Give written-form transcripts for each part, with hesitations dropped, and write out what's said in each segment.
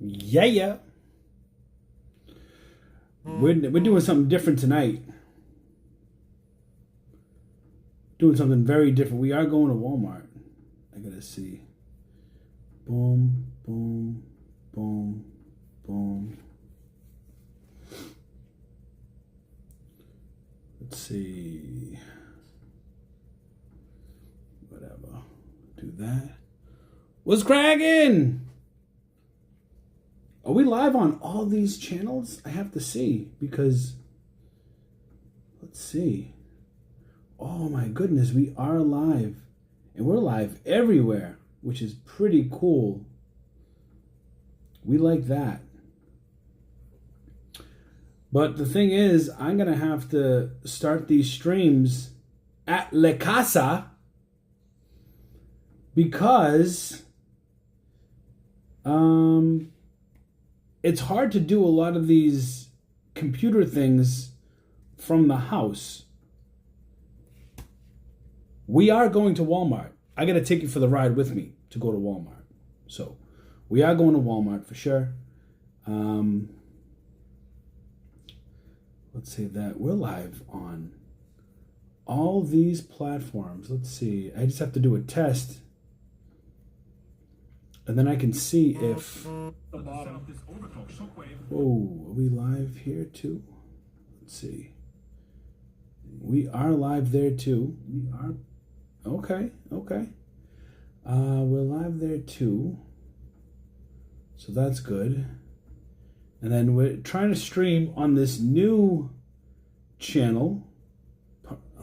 Yeah. We're doing something different tonight. Doing something very different. We are going to Walmart. I gotta see. Boom, boom, boom, boom. Let's see. Whatever. Do that. What's cracking? Are we live on all these channels? I have to see because, let's see. Oh my goodness, we are live. And we're live everywhere, which is pretty cool. We like that. But the thing is, I'm going to have to start these streams at La Casa because it's hard to do a lot of these computer things from the house. We are going to Walmart. I got to take you for the ride with me to go to Walmart. So we are going to Walmart for sure. Let's see that. We're live on all these platforms. Let's see. I just have to do a test. And then I can see if... Whoa, are we live here too? Let's see. We are live there too. We are... Okay. We're live there too. So that's good. And then we're trying to stream on this new channel.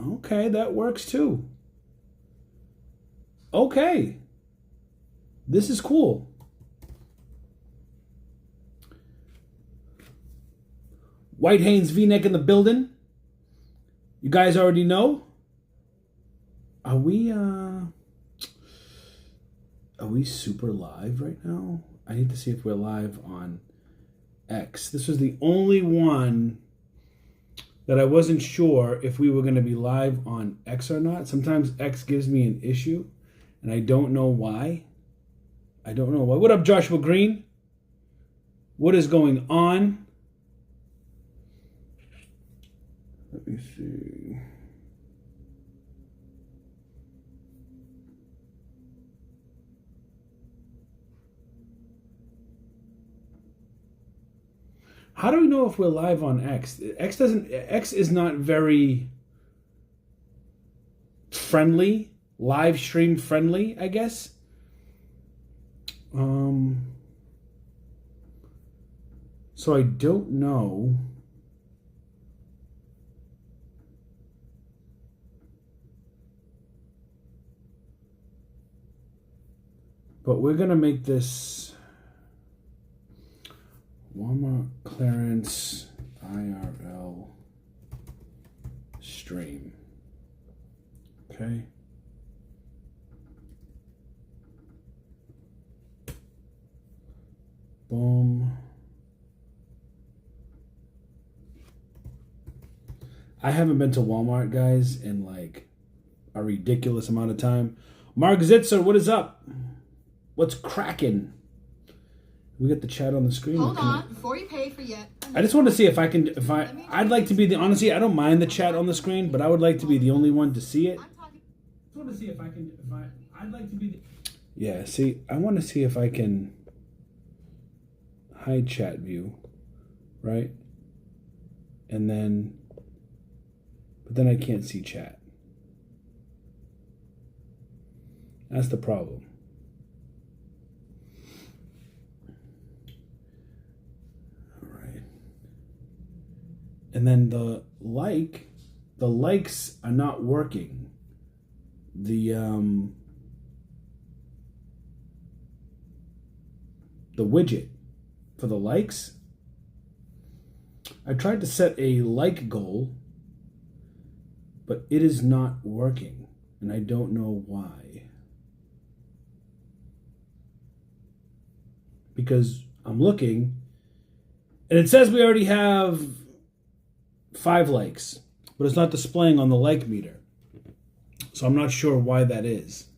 Okay, that works too. Okay. This is cool. White Hanes V-neck in the building. You guys already know. Are we super live right now? I need to see if we're live on X. This was the only one that I wasn't sure if we were going to be live on X or not. Sometimes X gives me an issue, and I don't know why. What up, Joshua Green? What is going on? Let me see. How do we know if we're live on X? X is not very friendly, live stream friendly, I guess. So I don't know. But we're gonna make this Walmart clearance IRL stream. Okay. Boom. I haven't been to Walmart, guys, in like a ridiculous amount of time. Mark Zitzer, what is up? What's cracking? We got the chat on the screen. Hold on, before you pay for yet. I just want to see if I'd like to be the, honestly, I don't mind the chat on the screen, but I would like to be the only one to see it. I just want to see I'd like to be the... Yeah, see, I want to see if I can hide chat view, right? And then, but then I can't see chat. That's the problem. And then the likes are not working. The widget for the likes. I tried to set a like goal, but it is not working, and I don't know why. Because I'm looking, and it says we already have 5 likes, but it's not displaying on the like meter. So I'm not sure why that is.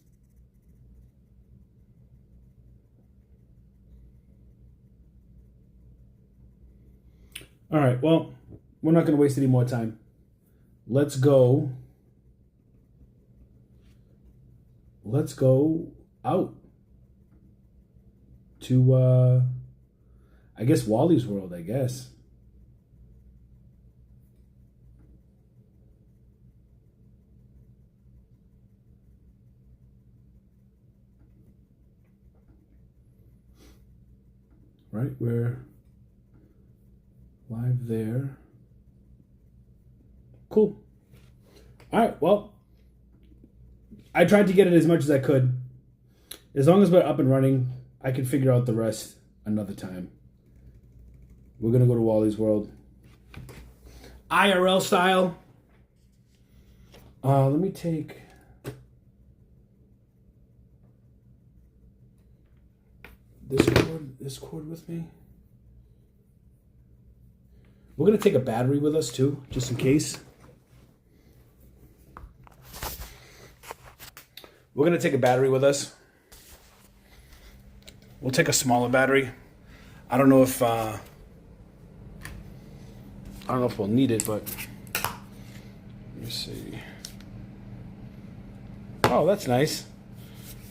All right, well, we're not going to waste any more time. Let's go out to, I guess, Wally's World, I guess. Right, we're live there. Cool. All right, well, I tried to get it as much as I could. As long as we're up and running, I can figure out the rest another time. We're going to go to Wally's World. IRL style. Let me take... this cord with me. We're going to take a battery with us too, just in case. We're going to take a battery with us. We'll take a smaller battery. I don't know if we'll need it, but let me see. Oh, that's nice.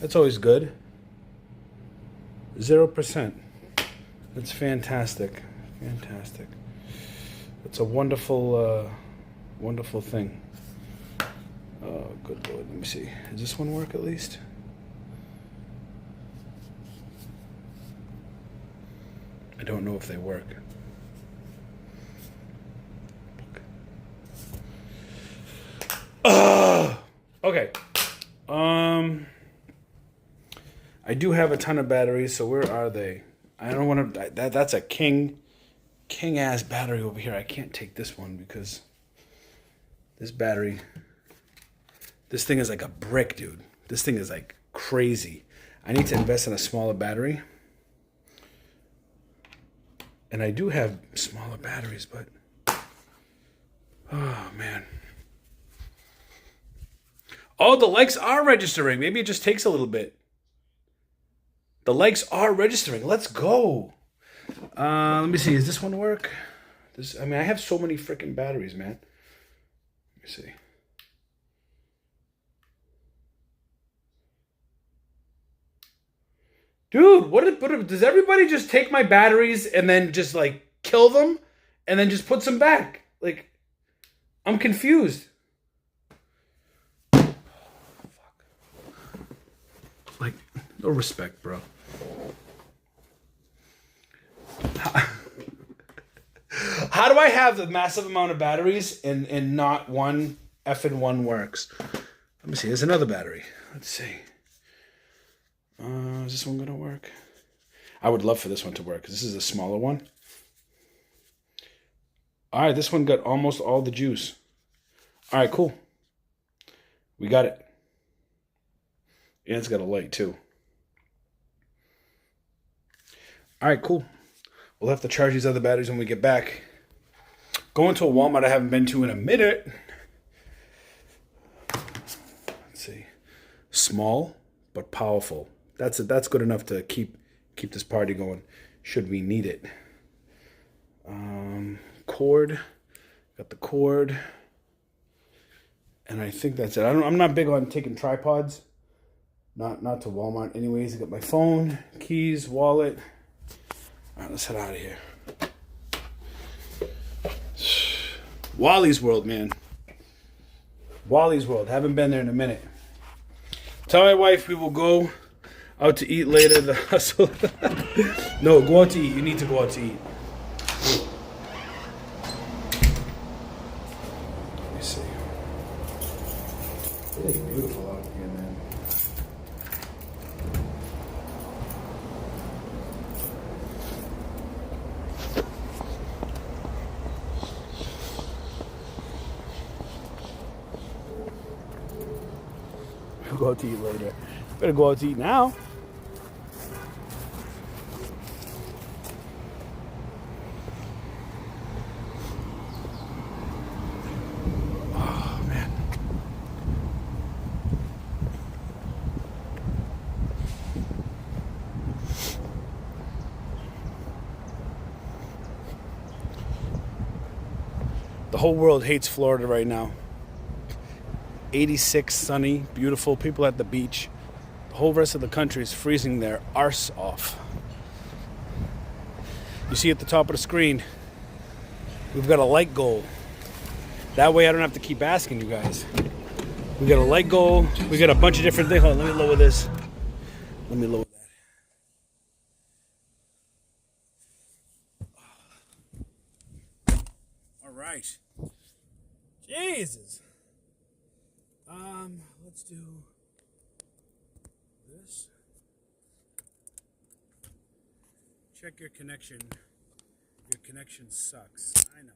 That's always good. 0%. That's fantastic. Fantastic. It's a wonderful, wonderful thing. Oh, good Lord. Let me see. Does this one work at least? I don't know if they work. Okay. I do have a ton of batteries, so where are they? I don't want to... That's a king ass battery over here. I can't take this one because this battery... This thing is like a brick, dude. This thing is like crazy. I need to invest in a smaller battery. And I do have smaller batteries, but... Oh, man. Oh, the likes are registering. Maybe it just takes a little bit. The likes are registering. Let's go. Let me see. Does this one work? I mean, I have so many freaking batteries, man. Let me see. Dude, does everybody just take my batteries and then just like kill them and then just put some back? Like, I'm confused. Oh, fuck. Like, no respect, bro. How do I have the massive amount of batteries and not one effing one works? Let me see. There's another battery. Let's see. Is this one going to work? I would love for this one to work because this is a smaller one. All right, this one got almost all the juice. All right, cool. We got it. And it's got a light too. All right, cool. We'll have to charge these other batteries when we get back. Going to a Walmart I haven't been to in a minute. Let's see. Small but powerful. That's good enough to keep this party going should we need it. Cord. Got the cord. And I think that's it. I'm not big on taking tripods. Not to Walmart anyways. I got my phone, keys, wallet. All right, let's head out of here. Wally's World, man. Wally's World. Haven't been there in a minute. Tell my wife we will go out to eat later. The hustle. No, go out to eat. You need to go out to eat. Let me see. It is beautiful out here, man. We'll go out to eat later. Better go out to eat now. Oh, man. whole world hates Florida right now. 86, sunny, beautiful, people at the beach. The whole rest of the country is freezing their arse off. You see at the top of the screen, we've got a light goal. That way I don't have to keep asking you guys. We got a light goal. We got a bunch of different things. Hold on, let me lower this. Let me lower that. All right. Jesus. Let's do this. Check your connection. Your connection sucks. I know.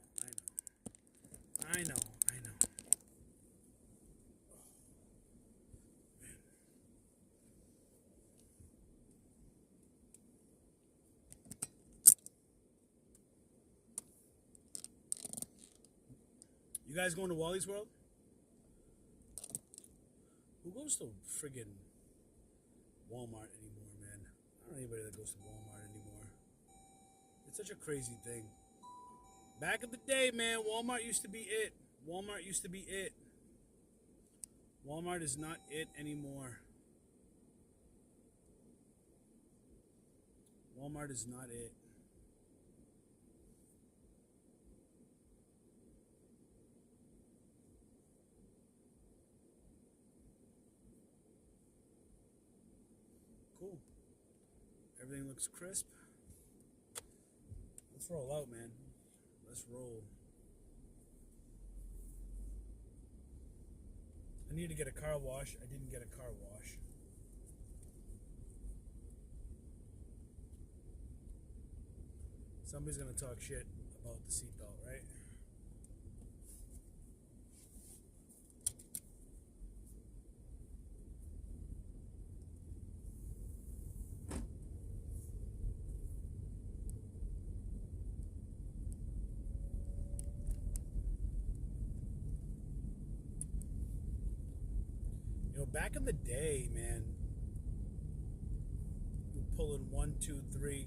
You guys going to Wally's World? Who goes to friggin' Walmart anymore, man? I don't know anybody that goes to Walmart anymore. It's such a crazy thing. Back in the day, man, Walmart used to be it. Walmart used to be it. Walmart is not it anymore. Walmart is not it. Cool. Everything looks crisp. Let's roll out, man. Let's roll. I need to get a car wash. I didn't get a car wash. Somebody's gonna talk shit about the seatbelt, right? You know, back in the day, man, we pulling 1, 2, 3.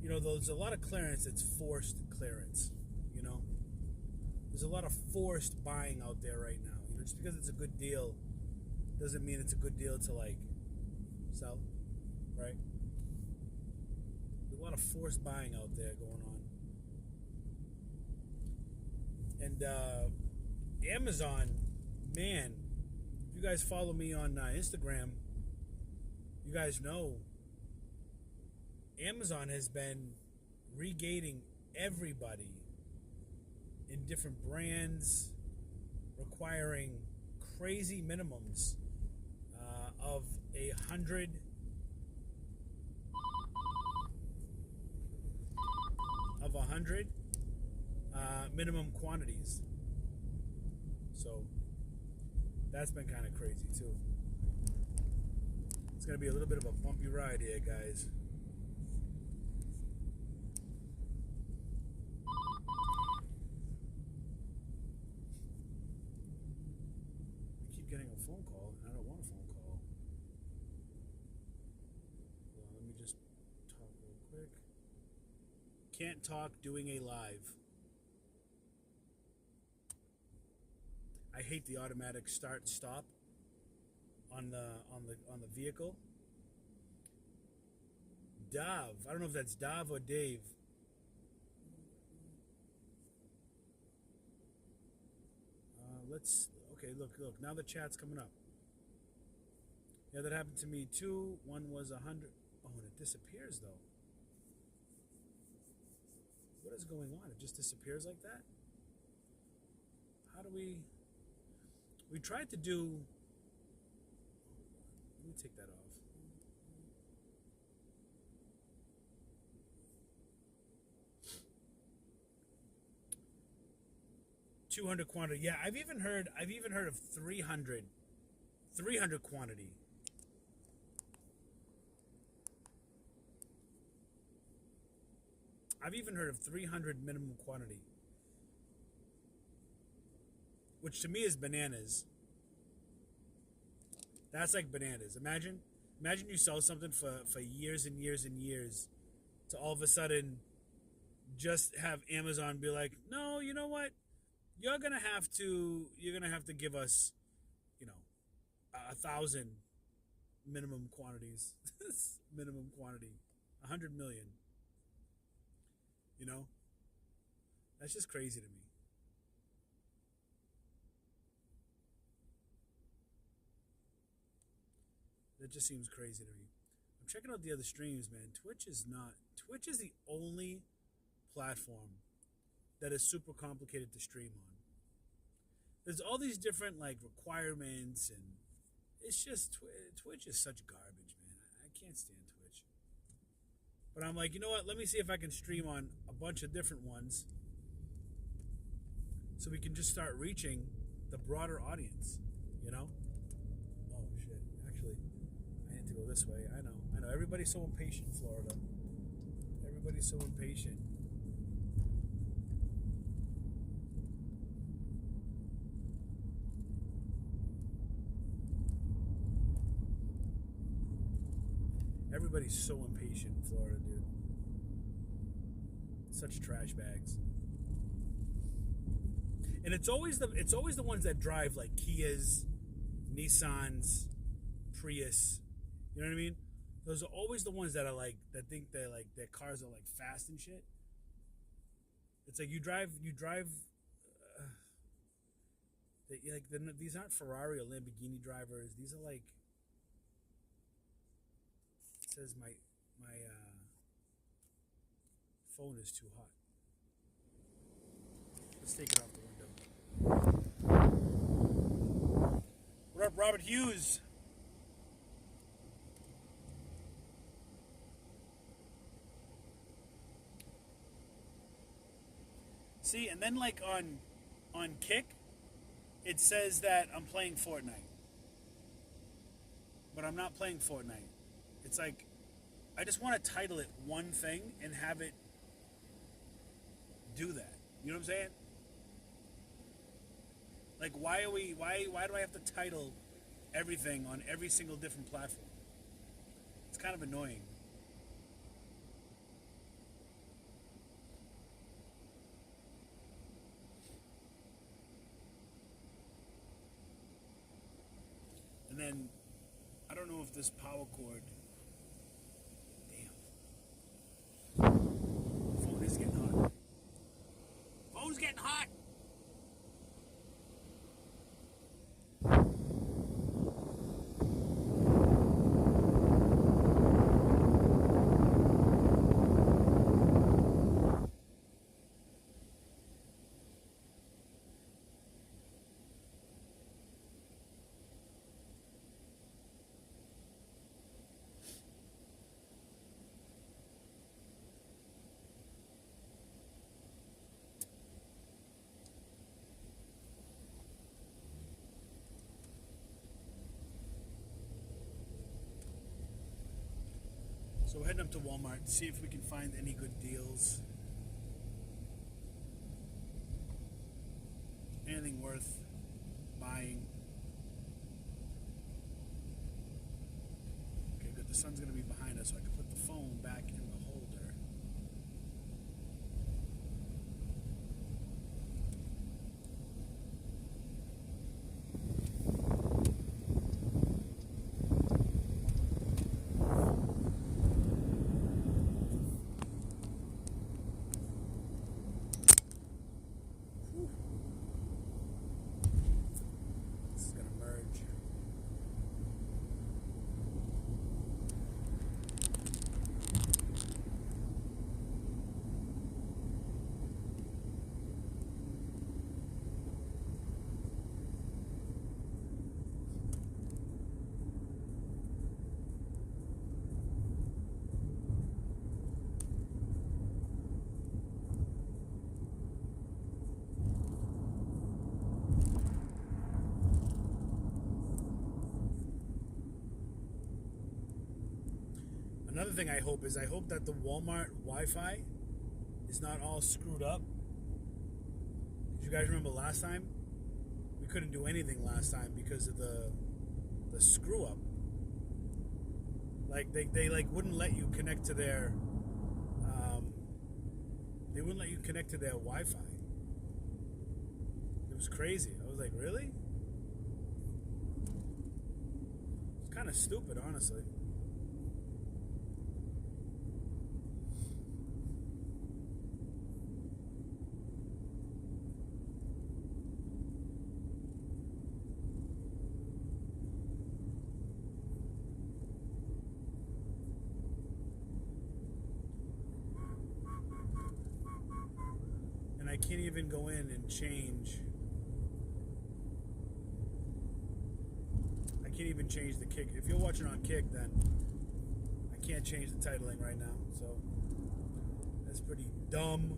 You know, there's a lot of clearance that's forced clearance, you know? There's a lot of forced buying out there right now. You know, just because it's a good deal doesn't mean it's a good deal to, like, sell, right? There's a lot of forced buying out there going on. And Amazon, man, if you guys follow me on Instagram, you guys know Amazon has been regating everybody in different brands, requiring crazy minimums of 100 minimum quantities. So that's been kind of crazy too. It's gonna be a little bit of a bumpy ride here, guys. Getting a phone call, and I don't want a phone call. Well, let me just talk real quick. Can't talk doing a live. I hate the automatic start and stop on the vehicle. Dav, I don't know if that's Dav or Dave. Okay, look, now the chat's coming up. Yeah, that happened to me too. One was 100. Oh, and it disappears though. What is going on? It just disappears like that? How do we tried to do, let me take that off. $200 quantity. Yeah, I've even heard of 300 quantity. I've even heard of 300 minimum quantity, which to me is bananas. That's like bananas. Imagine you sell something for years and years and years to all of a sudden just have Amazon be like, no, you know what? you're gonna have to give us, 1,000 minimum quantities, minimum quantity, 100 million. You know, that's just crazy to me. That just seems crazy to me. I'm checking out the other streams, man. Twitch is the only platform that is super complicated to stream on. There's all these different like requirements, and it's just Twitch is such garbage, man. I can't stand Twitch. But I'm like, you know what? Let me see if I can stream on a bunch of different ones, so we can just start reaching the broader audience. You know? Oh shit! Actually, I need to go this way. I know. Everybody's so impatient, Florida. Everybody's so impatient. Everybody's so impatient in Florida, dude. Such trash bags. And it's always the ones that drive like Kias, Nissans, Prius. You know what I mean? Those are always the ones that are like that think that like their cars are like fast and shit. It's like you drive. These aren't Ferrari or Lamborghini drivers. These are like. It says my phone is too hot. Let's take it off the window. What up, Robert Hughes? See, and then like on Kick, it says that I'm playing Fortnite. But I'm not playing Fortnite. It's like I just want to title it one thing and have it do that. You know what I'm saying? Like why do I have to title everything on every single different platform? It's kind of annoying. And then I don't know if this power cord. Damn. Phone is getting hot. Phone's getting hot. So we're heading up to Walmart to see if we can find any good deals. Anything worth buying. Okay, good. The sun's going to be behind us, so I can put the phone back in the holder. Another thing I hope that the Walmart Wi-Fi is not all screwed up. Did you guys remember last time? We couldn't do anything last time because of the screw up. Like they like wouldn't let you connect to their Wi-Fi. was crazy. I was like, really? It's kind of stupid, honestly. And I can't even go in and change. I can't even change the Kick. If you're watching on Kick, then I can't change the titling right now. So that's pretty dumb.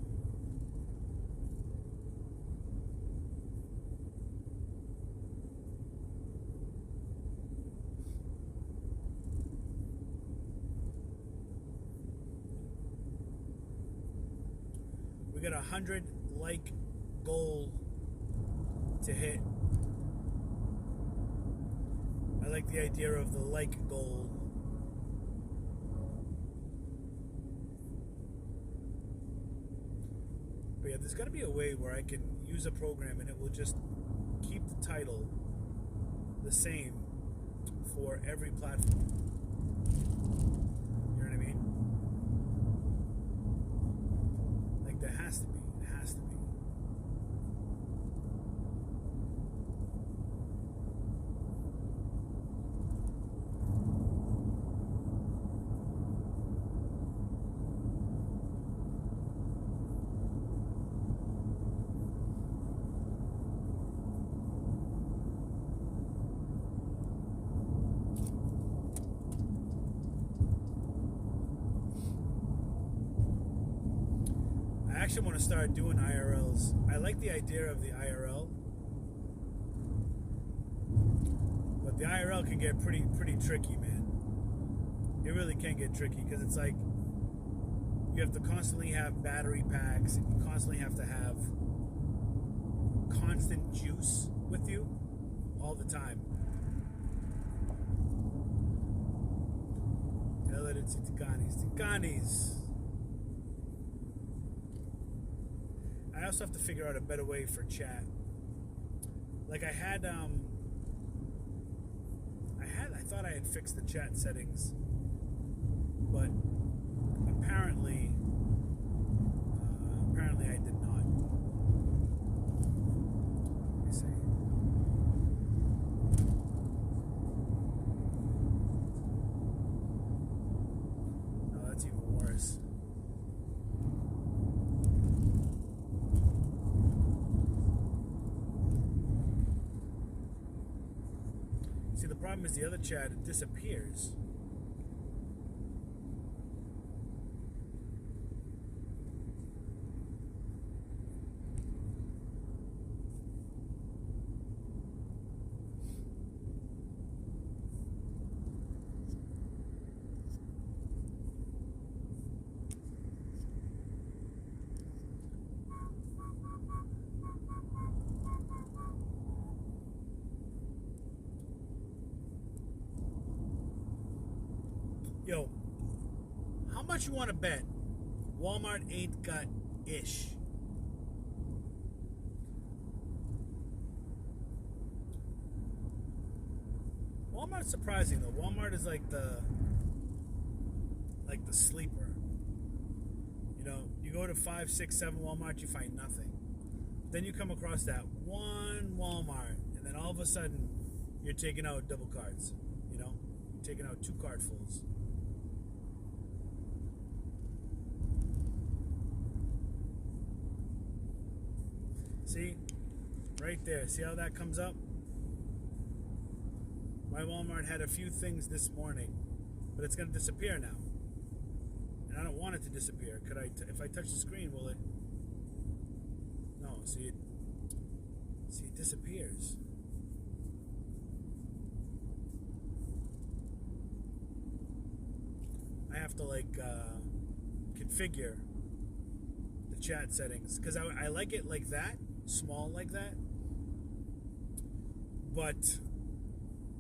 We got 100 like goal to hit. I like the idea of the like goal. But yeah, there's got to be a way where I can use a program and it will just keep the title the same for every platform. You know what I mean? Like there has to be. It has to be. I actually want to start doing IRLs. I like the idea of the IRL, but the IRL can get pretty tricky, man. It really can get tricky because it's like you have to constantly have battery packs and you constantly have to have constant juice with you all the time. Tikanis. I also have to figure out a better way for chat. Like I thought I had fixed the chat settings, but apparently I did not. Let me see. No, that's even worse. See, the problem is the other chat disappears. Yo, how much you want to bet Walmart ain't got ish? Walmart's surprising though. Walmart is like the sleeper. You know, you go to 5, 6, 7 Walmart, you find nothing. Then you come across that one Walmart, and then all of a sudden you're taking out double cards. You know, you're taking out 2 cardfuls. See? Right there. See how that comes up? My Walmart had a few things this morning, but it's going to disappear now. And I don't want it to disappear. Could I, if I touch the screen, will it? No, see, it disappears. I have to configure the chat settings because I like it like that. Small like that, but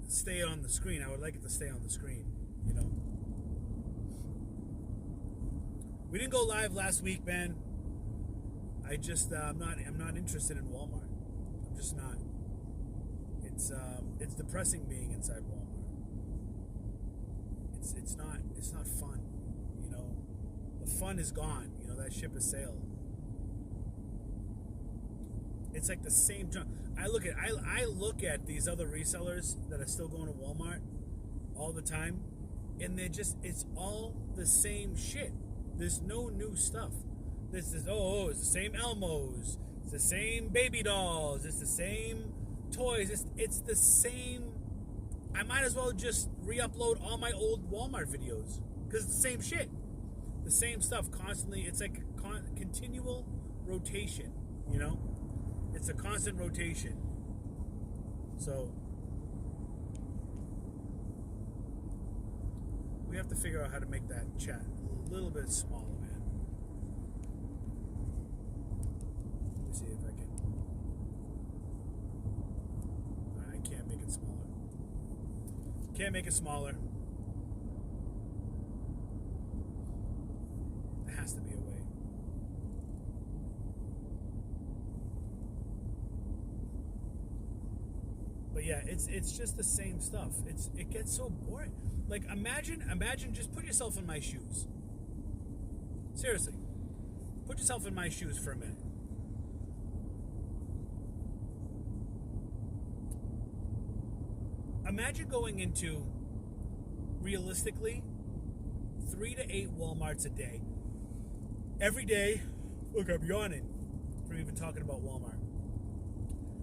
stay on the screen. I would like it to stay on the screen, you know. We didn't go live last week, man. I just I'm not interested in Walmart. I'm just not. It's depressing being inside Walmart. It's not fun. You know, the fun is gone. You know, that ship has sailed. It's like the same junk. I look at these other resellers that are still going to Walmart all the time, and it's all the same shit. There's no new stuff. It's the same Elmos, it's the same baby dolls, it's the same toys, it's the same. I might as well just re-upload all my old Walmart videos because it's the same shit, the same stuff constantly. It's like continual rotation, you know. It's a constant rotation. So we have to figure out how to make that chat a little bit smaller, man. Let me see if I can. I can't make it smaller. Can't make it smaller. There has to be a way. But yeah, it's just the same stuff. It gets so boring. Like imagine just put yourself in my shoes. Seriously. Put yourself in my shoes for a minute. Imagine going into, realistically, 3 to 8 Walmarts a day. Every day. Look, I'm yawning from even talking about Walmart.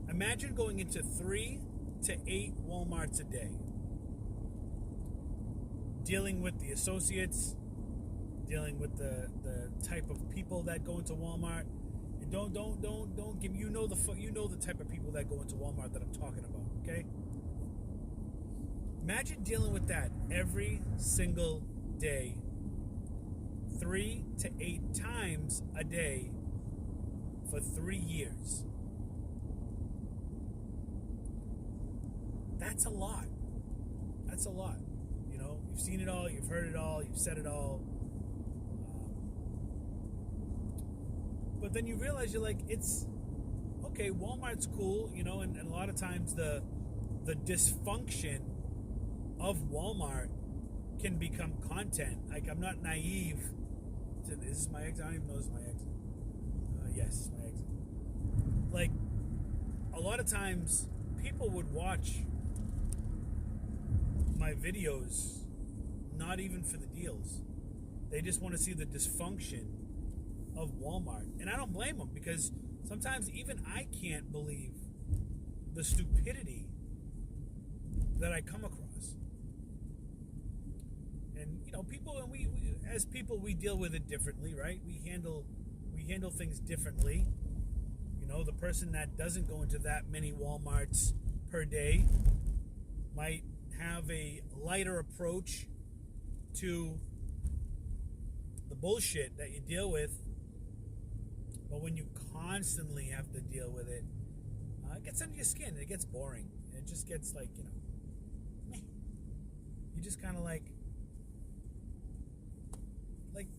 Imagine going into 3 to 8 Walmarts a day. Dealing with the associates, dealing with the type of people that go into Walmart. And don't give you know the type of people that go into Walmart that I'm talking about, okay? Imagine dealing with that every single day, 3 to 8 times a day for 3 years. That's a lot. That's a lot. You know, you've seen it all, you've heard it all, you've said it all. But then you realize you're like, it's okay, Walmart's cool, you know, and a lot of times the dysfunction of Walmart can become content. Like, I'm not naive to this. Is my exit? I don't even know this is my exit. Yes, it's my exit. Like, a lot of times people would watch my videos not even for the deals. They just want to see the dysfunction of Walmart. And I don't blame them, because sometimes even I can't believe the stupidity that I come across. And you know, people, and we as people, we deal with it differently, right? We handle things differently. You know, the person that doesn't go into that many Walmarts per day might have a lighter approach to the bullshit that you deal with. But when you constantly have to deal with it, it gets under your skin and it gets boring. It just gets like, you know, meh. You just kind of like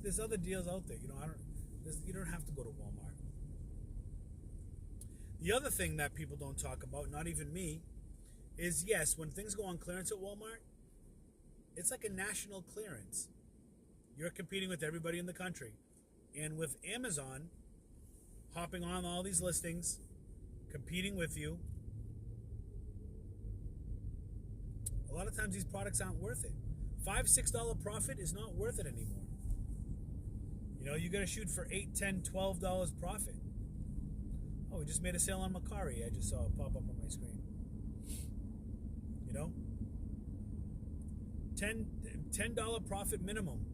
there's other deals out there. You know, you don't have to go to Walmart. The other thing that people don't talk about, not even me, is yes, when things go on clearance at Walmart, it's like a national clearance. You're competing with everybody in the country. And with Amazon hopping on all these listings, competing with you, a lot of times these products aren't worth it. $5-6 profit is not worth it anymore. You know, you got to shoot for $8, $10, $12 profit. Oh, we just made a sale on Macari. I just saw it pop up on my screen. You know, $10 profit minimum,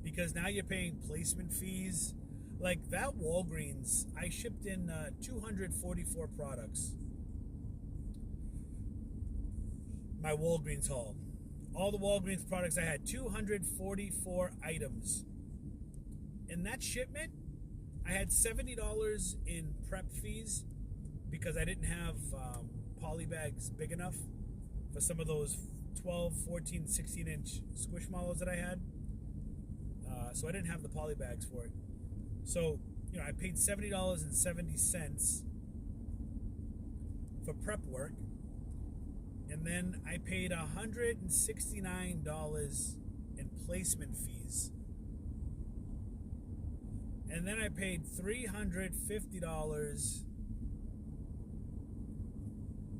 because now you're paying placement fees. Like that Walgreens, I shipped in 244 products. My Walgreens haul. All the Walgreens products, I had 244 items. In that shipment, I had $70 in prep fees because I didn't have poly bags big enough for some of those 12, 14, 16-inch Squishmallows that I had. So I didn't have the poly bags for it. So, you know, I paid $70.70 for prep work. And then I paid $169 in placement fees. And then I paid $350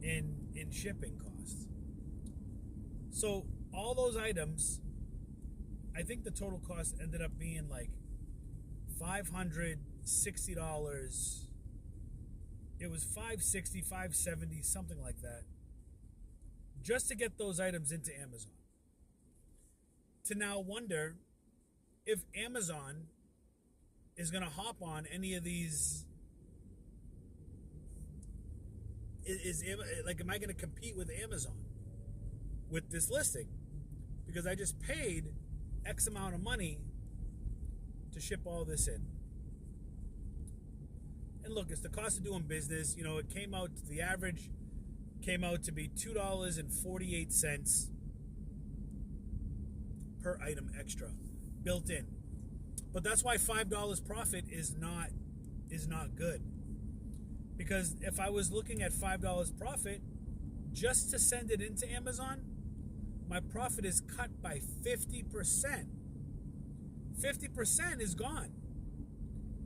in shipping costs. So all those items, I think the total cost ended up being like $560. It was $560, $570, something like that, just to get those items into Amazon. To now wonder if Amazon is going to hop on any of these. Am I going to compete with Amazon with this listing? Because I just paid X amount of money to ship all this in. And look, it's the cost of doing business. It came out, the average came out to be $2.48 per item extra built in. But that's why $5 profit is not good. Because if I was looking at $5 profit just to send it into Amazon, my profit is cut by 50%. 50% is gone.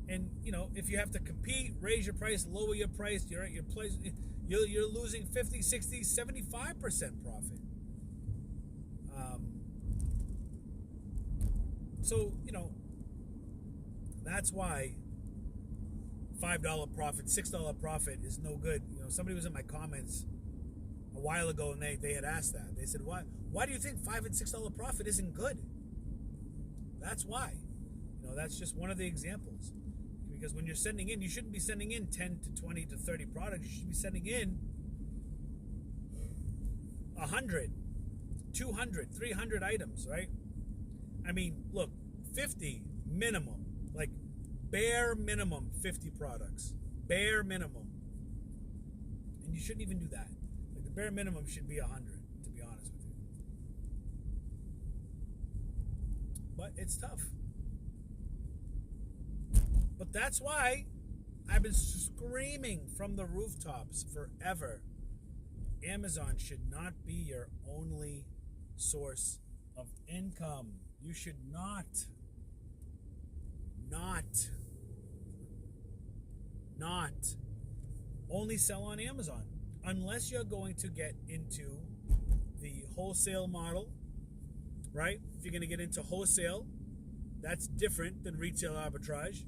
And if you have to compete, raise your price, lower your price, you're at your place, you're losing 50, 60, 75% profit. So that's why $5 profit, $6 profit is no good. Somebody was in my comments a while ago and they had asked that. They said, why do you think $5 and $6 profit isn't good? That's why. That's just one of the examples. Because when you're sending in, you shouldn't be sending in 10 to 20 to 30 products. You should be sending in 100, 200, 300 items, right? I mean, look, 50 minimum, like bare minimum 50 products. Bare minimum. And you shouldn't even do that. Like the bare minimum should be 100, to be honest with you. But it's tough. But that's why I've been screaming from the rooftops forever. Amazon should not be your only source of income. You should not only sell on Amazon unless you're going to get into the wholesale model, right? If you're going to get into wholesale, that's different than retail arbitrage.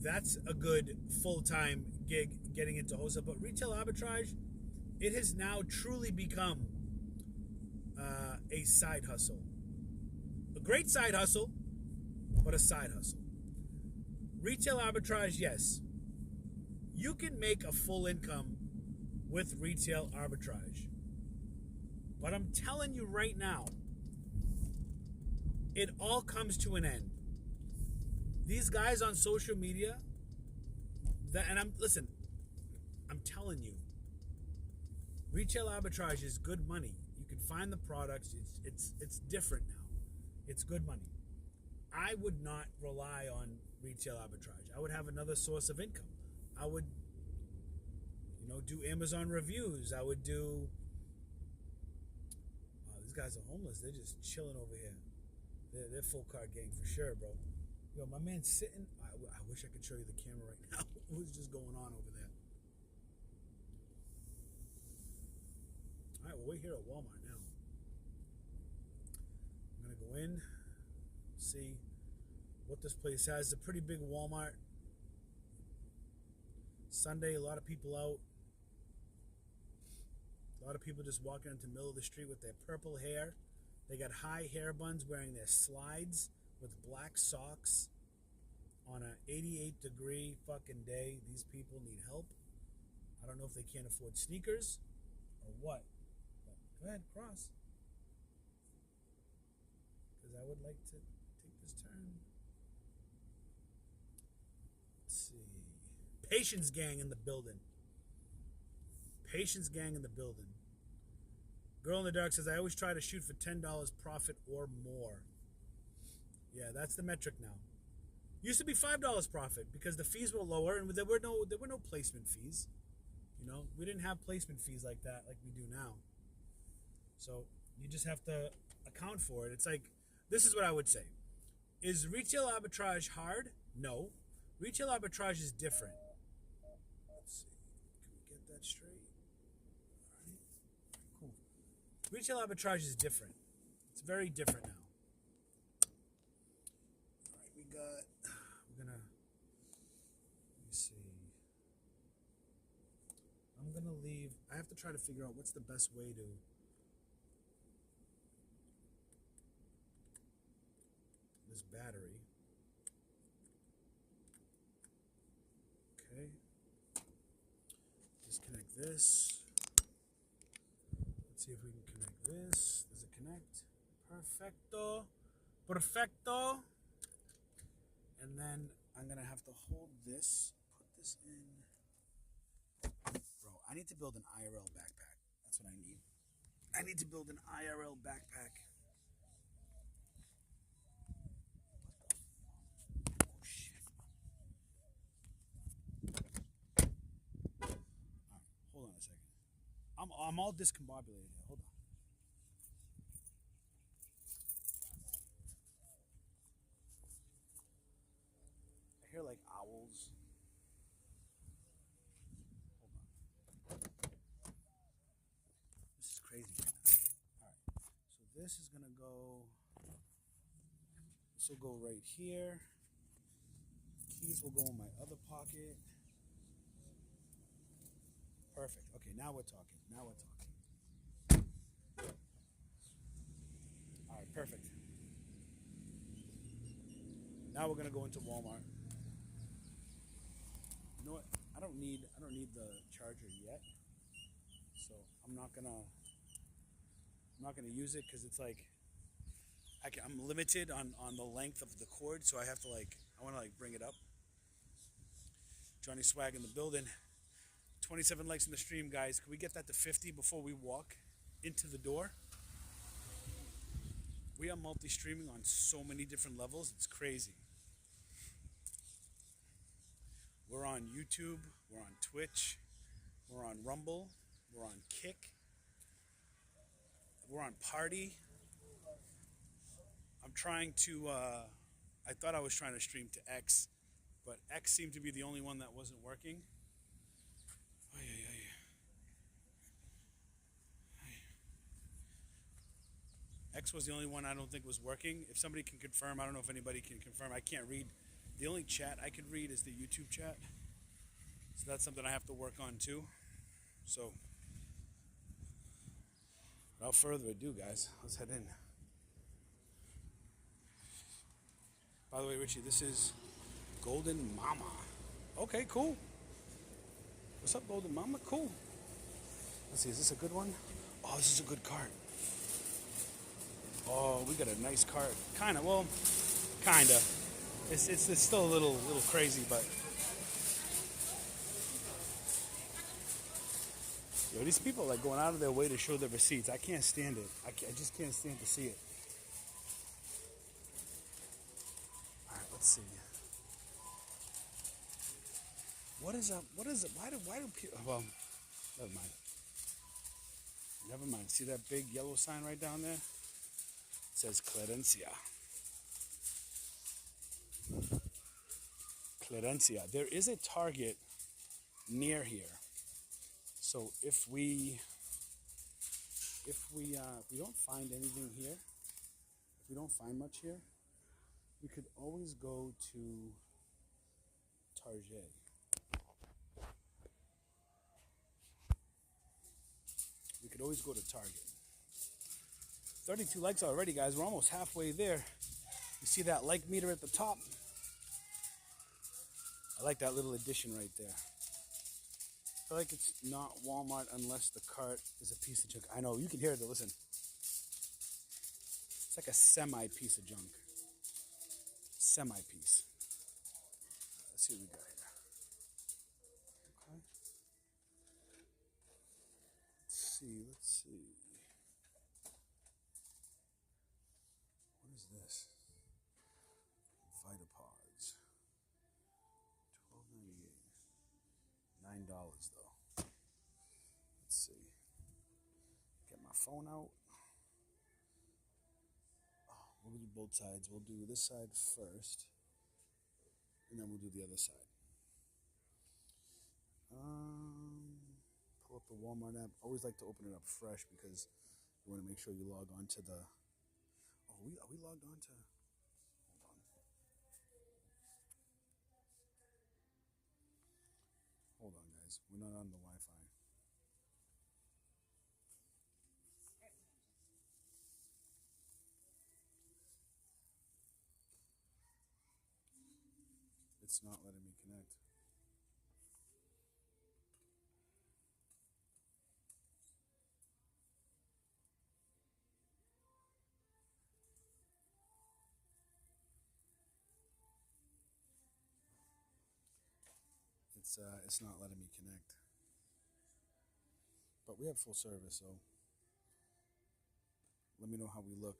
That's a good full-time gig getting into wholesale. But retail arbitrage, it has now truly become a side hustle. A great side hustle, but a side hustle. Retail arbitrage, yes. You can make a full income with retail arbitrage. But I'm telling you right now, it all comes to an end. These guys on social media, I'm telling you, retail arbitrage is good money. You can find the products. It's different now. It's good money. I would not rely on retail arbitrage. I would have another source of income. I would, do Amazon reviews. I would do. Wow, these guys are homeless. They're just chilling over here. They're full car gang for sure, bro. Yo, my man's sitting. I wish I could show you the camera right now. What's just going on over there? All right, well, we're here at Walmart now. I'm going to go in, see what this place has. It's a pretty big Walmart. Sunday, a lot of people out. A lot of people just walking into the middle of the street with their purple hair. They got high hair buns wearing their slides with black socks on an 88-degree fucking day. These people need help. I don't know if they can't afford sneakers or what. But go ahead, cross. Because I would like to take this turn. Let's see. Patience gang in the building. Patience gang in the building. Girl in the Dark says, I always try to shoot for $10 profit or more. Yeah, that's the metric now. Used to be $5 profit because the fees were lower and there were no placement fees. You know, we didn't have placement fees like that like we do now. So you just have to account for it. It's like, this is what I would say. Is retail arbitrage hard? No. Retail arbitrage is different. Let's see. Can we get that straight? All right. Cool. Retail arbitrage is different. It's very different now. All right, we're gonna, let me see. I'm gonna leave, I have to try to figure out what's the best way to this battery. Okay. Disconnect this. Let's see if we can connect this. Does it connect? Perfecto. Perfecto. And then I'm gonna have to hold this, put this in. Bro, I need to build an IRL backpack. That's what I need. I need to build an IRL backpack. Oh shit. Alright, hold on a second. I'm all discombobulated here. Hold on. I hear like owls. Hold on. This is crazy right now. Alright. So this is gonna go. This will go right here. Keys will go in my other pocket. Perfect. Okay, now we're talking. Now we're talking. All right, perfect. Now we're gonna go into Walmart. You know what? I don't need the charger yet, so I'm not gonna use it because it's like I'm limited on the length of the cord, so I have to I want to bring it up. Johnny Swag in the building. 27 likes in the stream, guys. Can we get that to 50 before we walk into the door? We are multi-streaming on so many different levels. It's crazy. We're on YouTube. We're on Twitch. We're on Rumble. We're on Kick. We're on Party. I'm trying to, I thought I was trying to stream to X, but X seemed to be the only one that wasn't working. Oh, yeah. X was the only one I don't think was working. If somebody can confirm, I don't know if anybody can confirm. I can't read. The only chat I could read is the YouTube chat. So that's something I have to work on too. So, without further ado, guys, let's head in. By the way, Richie, this is Golden Mama. Okay, cool. What's up, Golden Mama? Cool. Let's see, is this a good one? Oh, this is a good cart. Oh, we got a nice cart. Kinda. It's still a little crazy, but yo, these people are going out of their way to show their receipts. I can't stand it. I just can't stand to see it. All right, let's see. What is up? What is it? Why do people? Well, never mind. Never mind. See that big yellow sign right down there? It says Clerencia. Clerencia. There is a Target near here. So if we don't find anything here, if we don't find much here, we could always go to Target. We could always go to Target. 32 likes already, guys. We're almost halfway there. You see that like meter at the top? I like that little addition right there. I feel like it's not Walmart unless the cart is a piece of junk. I know, you can hear it though, listen. It's like a semi-piece of junk. Semi-piece. Let's see what we got here. Okay. Let's see. What is this? Vitapods. though. Let's see. Get my phone out. Oh, we'll do both sides. We'll do this side first, and then we'll do the other side. Pull up the Walmart app. Always like to open it up fresh because you want to make sure you log on to the. Oh, are we logged on to? Hold on. Hold on, guys. We're not on the Wi-Fi. It's not letting me connect. It's not letting me connect. But we have full service, so let me know how we look.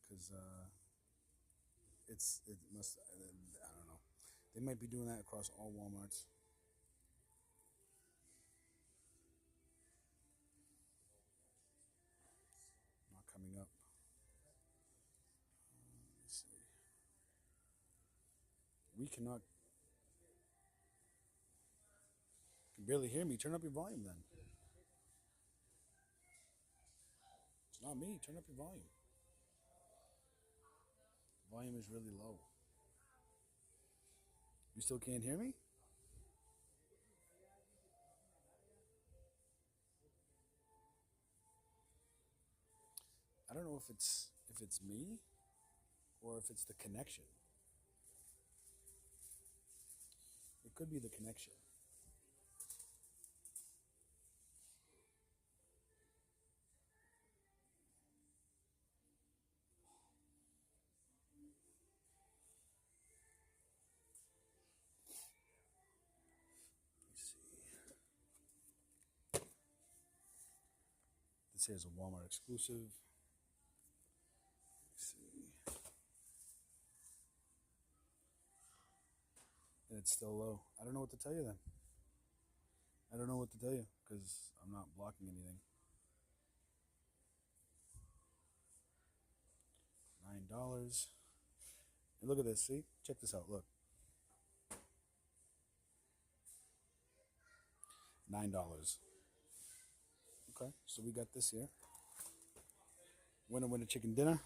Because it must, I don't know. They might be doing that across all Walmarts. Not coming up. Let's see. We cannot. You can barely hear me. Turn up your volume then. It's not me. Turn up your volume. The volume is really low. You still can't hear me? I don't know if it's me or if it's the connection. It could be the connection. This here is a Walmart exclusive. Let's see. And it's still low. I don't know what to tell you then. I don't know what to tell you because I'm not blocking anything. $9. And look at this. See? Check this out. Look. $9. Okay, so we got this here. Winner chicken dinner.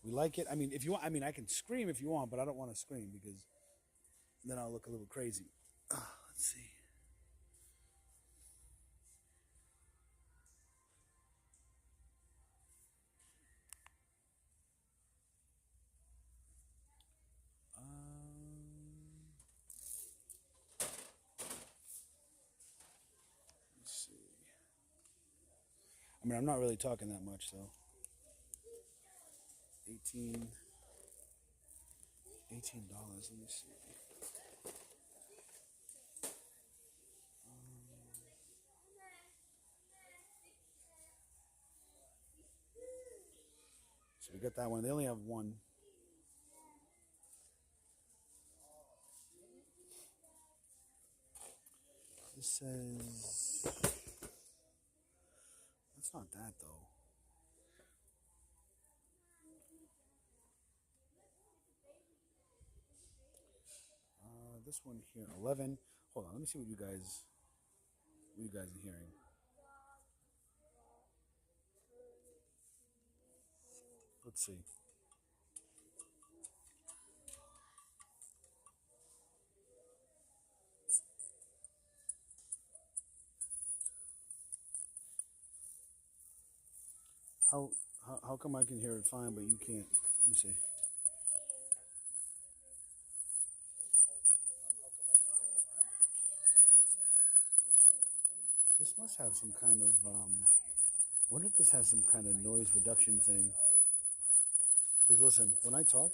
We like it. I mean, if you want, I can scream if you want, but I don't want to scream because then I'll look a little crazy. Let's see. Let's see. I mean, I'm not really talking that much, though. $18. Let me see. So we got that one. They only have one. This says... That's not that, though. This one here, 11. Hold on, let me see what you guys are hearing. Let's see. How come I can hear it fine, but you can't? Let me see. This must have some kind of, I wonder if this has some kind of noise reduction thing. Because listen, when I talk,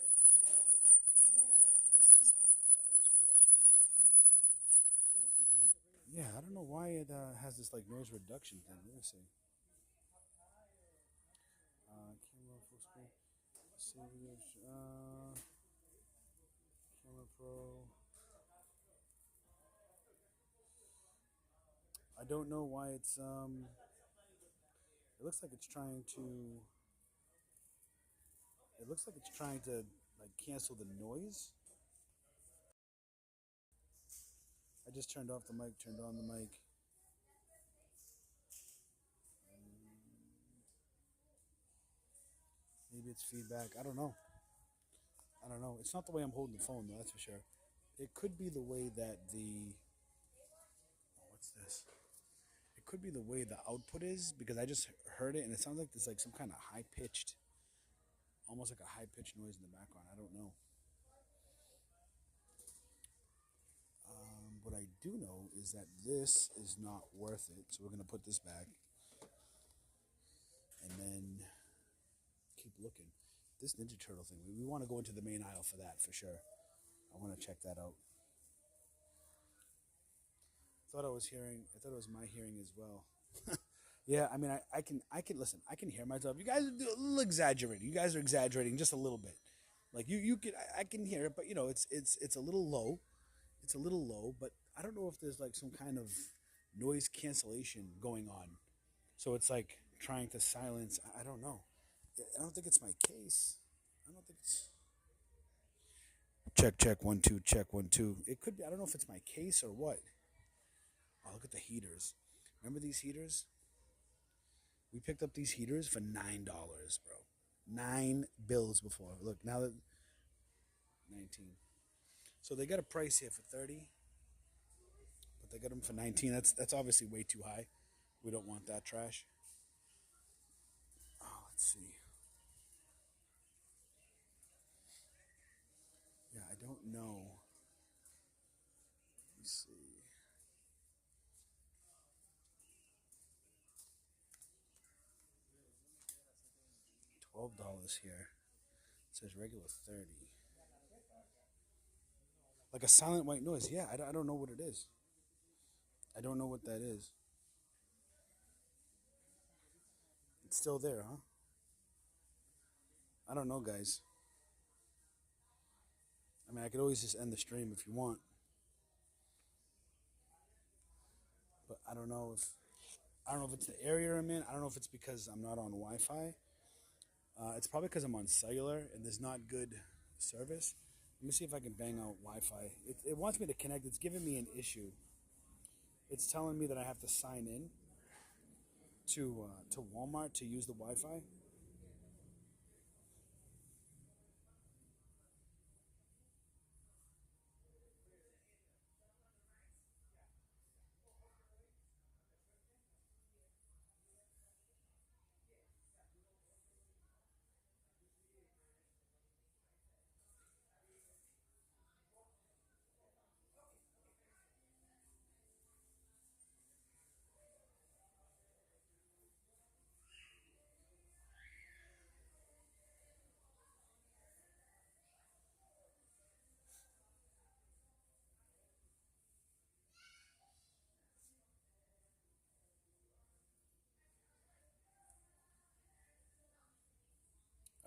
yeah, I don't know why it has this like noise reduction thing. Let me see. Camera full screen. Camera Pro. I don't know why it's it looks like it's trying to like cancel the noise. I just turned off the mic, turned on the mic. Maybe it's feedback. I don't know. It's not the way I'm holding the phone though, that's for sure. It could be the way that what's this? It could be the way the output is, because I just heard it and it sounds like there's like some kind of high-pitched, almost like a high-pitched noise in the background. I don't know. What I do know is that this is not worth it, so we're going to put this back and then keep looking. This Ninja Turtle thing, we want to go into the main aisle for that, for sure. I want to check that out. I thought it was my hearing as well. Yeah, I mean, I can listen. I can hear myself. You guys are a little exaggerating. You guys are exaggerating just a little bit. Like I can hear it, but you know, it's a little low. It's a little low, but I don't know if there's like some kind of noise cancellation going on. So it's like trying to silence. I don't know. I don't think it's my case. I don't think it's. Check 1 2 check 1 2. It could be. I don't know if it's my case or what. Oh, look at the heaters. Remember these heaters? We picked up these heaters for $9, bro. $9 before. Look, now that 19. So they got a price here for 30, but they got them for 19. That's obviously way too high. We don't want that trash. Oh, let's see. Yeah, I don't know. Let's see. $12 here. It says regular 30. Like a silent white noise. Yeah, I don't know what it is. I don't know what that is. It's still there, huh? I don't know, guys. I mean, I could always just end the stream if you want. But I don't know if it's the area I'm in. I don't know if it's because I'm not on Wi-Fi. It's probably because I'm on cellular and there's not good service. Let me see if I can bang out Wi-Fi. It wants me to connect. It's giving me an issue. It's telling me that I have to sign in to Walmart to use the Wi-Fi.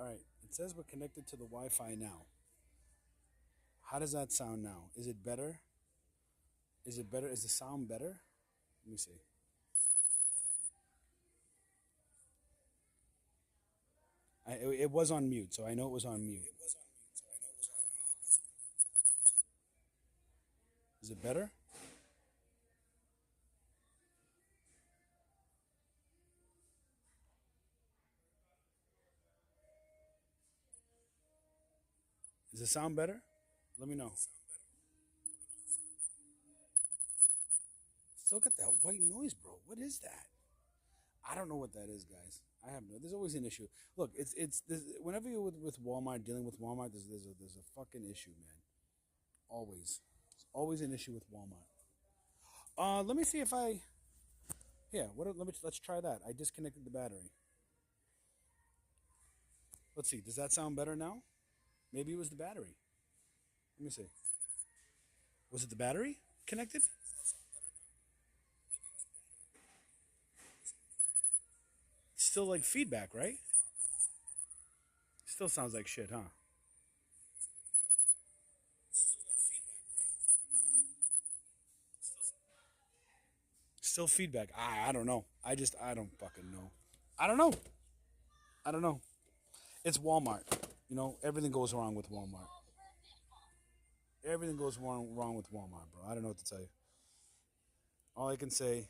All right. It says we're connected to the Wi-Fi now. How does that sound now? Is it better? Is it better? Is the sound better? Let me see. It was on mute, so I know it was on mute. Is it better? Does it sound better? Let me know. Still got that white noise, bro. What is that? I don't know what that is, guys. I have no. There's always an issue. Look, whenever you're with Walmart, dealing with Walmart, there's a fucking issue, man. Always, it's always an issue with Walmart. Let me see if I. Yeah, let's try that. I disconnected the battery. Let's see. Does that sound better now? Maybe it was the battery. Let me see. Was it the battery connected? Still like feedback, right? Still sounds like shit, huh? Still feedback. I don't know. I don't fucking know. I don't know. I don't know. It's Walmart. You know, everything goes wrong with Walmart. Everything goes wrong with Walmart, bro. I don't know what to tell you. All I can say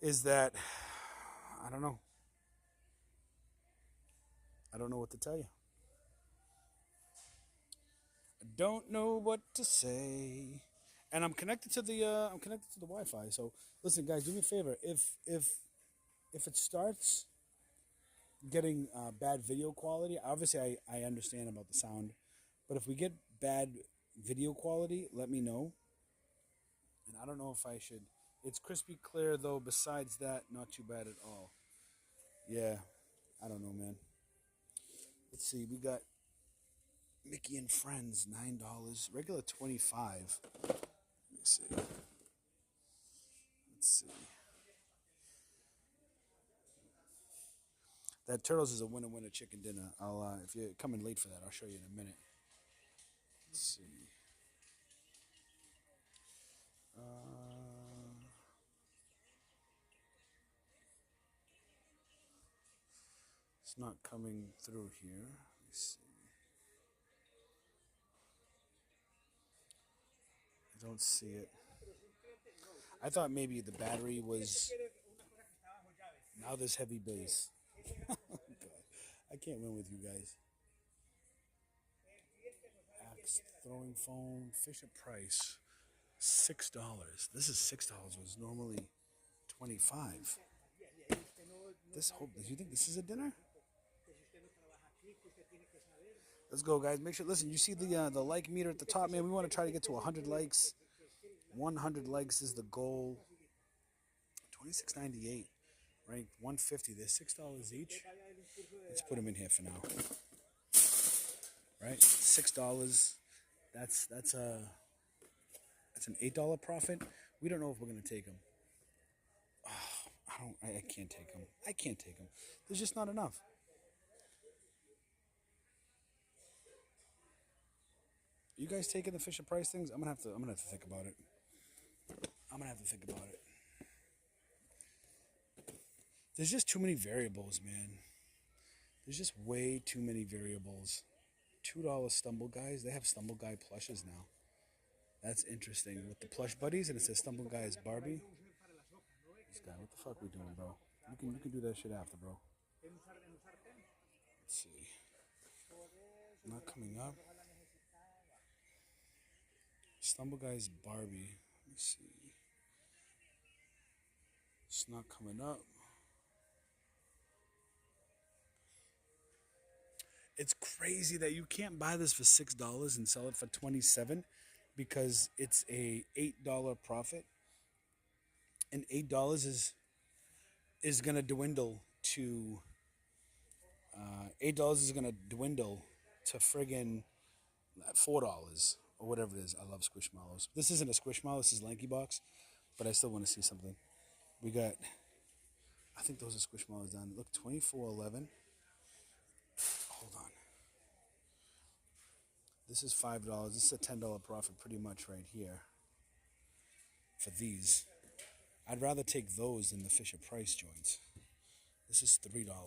is that I don't know. I don't know what to tell you. I don't know what to say. And I'm connected to the Wi-Fi. So listen, guys, do me a favor. If it starts getting bad video quality, obviously I understand about the sound, but if we get bad video quality, let me know. And I don't know if I should. It's crispy clear though. Besides that, not too bad at all. Yeah, I don't know, man. Let's see. We got Mickey and Friends, $9. Regular $25. Let me see. Let's see. That Turtles is a winner chicken dinner. I'll if you're coming late for that, I'll show you in a minute. Let's see. It's not coming through here. Let me see. I don't see it. I thought maybe the battery was. Now there's heavy bass. I can't win with you guys. Axe throwing foam, Fisher Price, $6. This is $6. It was normally $25. This whole. Do you think this is a dinner? Let's go, guys. Make sure. Listen, you see the like meter at the top, man. We want to try to get to 100 likes. 100 likes is the goal. $26.98, ranked 150. They're $6 each. Let's put them in here for now. Right, $6. That's an $8 profit. We don't know if we're gonna take them. Oh, I can't take them. I can't take them. There's just not enough. You guys taking the Fisher Price things? I'm gonna have to think about it. There's just too many variables, man. There's just way too many variables. $2 Stumble Guys. They have Stumble Guy plushes now. That's interesting. With the plush buddies, and it says Stumble Guy is Barbie. This guy, what the fuck we doing, bro? You can do that shit after, bro. Let's see. Not coming up. Stumble Guy's Barbie. Let me see. It's not coming up. It's crazy that you can't buy this for $6 and sell it for $27 because it's a $8 profit, and $8 is gonna dwindle to $8 is gonna dwindle to friggin' $4 or whatever it is. I love Squishmallows. This isn't a Squishmallow. This is Lanky Box, but I still want to see something. We got. I think those are Squishmallows down. Look, $24.11. Hold on. This is $5. This is a $10 profit pretty much right here for these. I'd rather take those than the Fisher Price joints. This is $3. Let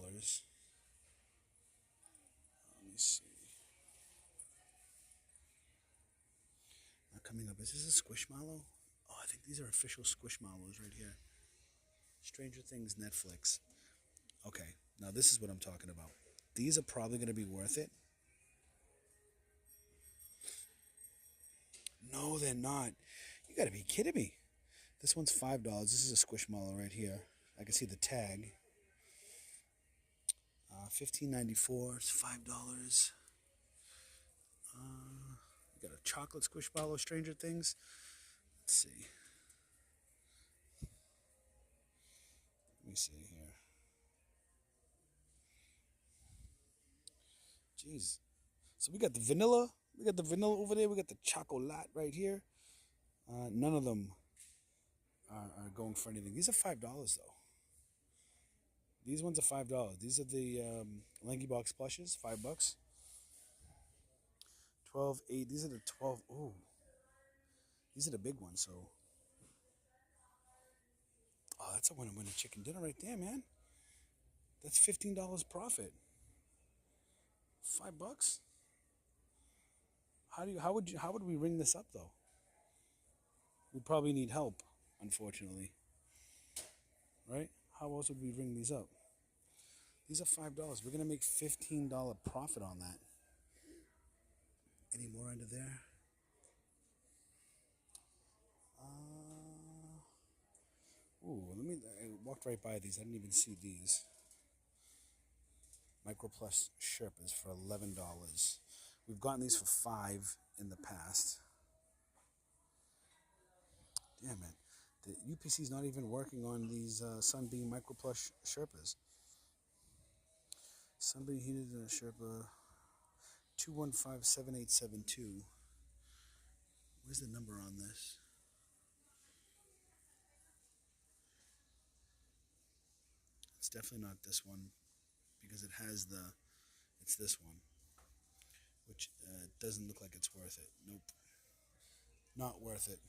me see. Not coming up. Is this a Squishmallow? Oh, I think these are official Squishmallows right here. Stranger Things Netflix. Okay, now this is what I'm talking about. These are probably going to be worth it. No, they're not. You got to be kidding me. This one's $5. This is a Squishmallow right here. I can see the tag. $15.94. It's $5. You got a chocolate Squishmallow, Stranger Things. Let's see. Let me see here. Jeez. So we got the vanilla. We got the vanilla over there. We got the chocolate right here. None of them are going for anything. These are $5 though. These ones are $5. These are the Lanky Box plushes, $5. 12.8. These are the 12. Ooh. These are the big ones. So that's a winner chicken dinner right there, man. That's $15 profit. $5. How would we ring this up though? We probably need help, unfortunately. Right? How else would we ring these up? These are $5. We're gonna make $15 profit on that. Any more under there? I walked right by these. I didn't even see these. Micro Plus Sherpas for $11. We've gotten these for $5 in the past. Damn it. The UPC is not even working on these Sunbeam Micro Plus Sherpas. Sunbeam Heated Sherpa 2157872. Where's the number on this? It's definitely not this one because it's this one, which doesn't look like it's worth it. Nope. Not worth it.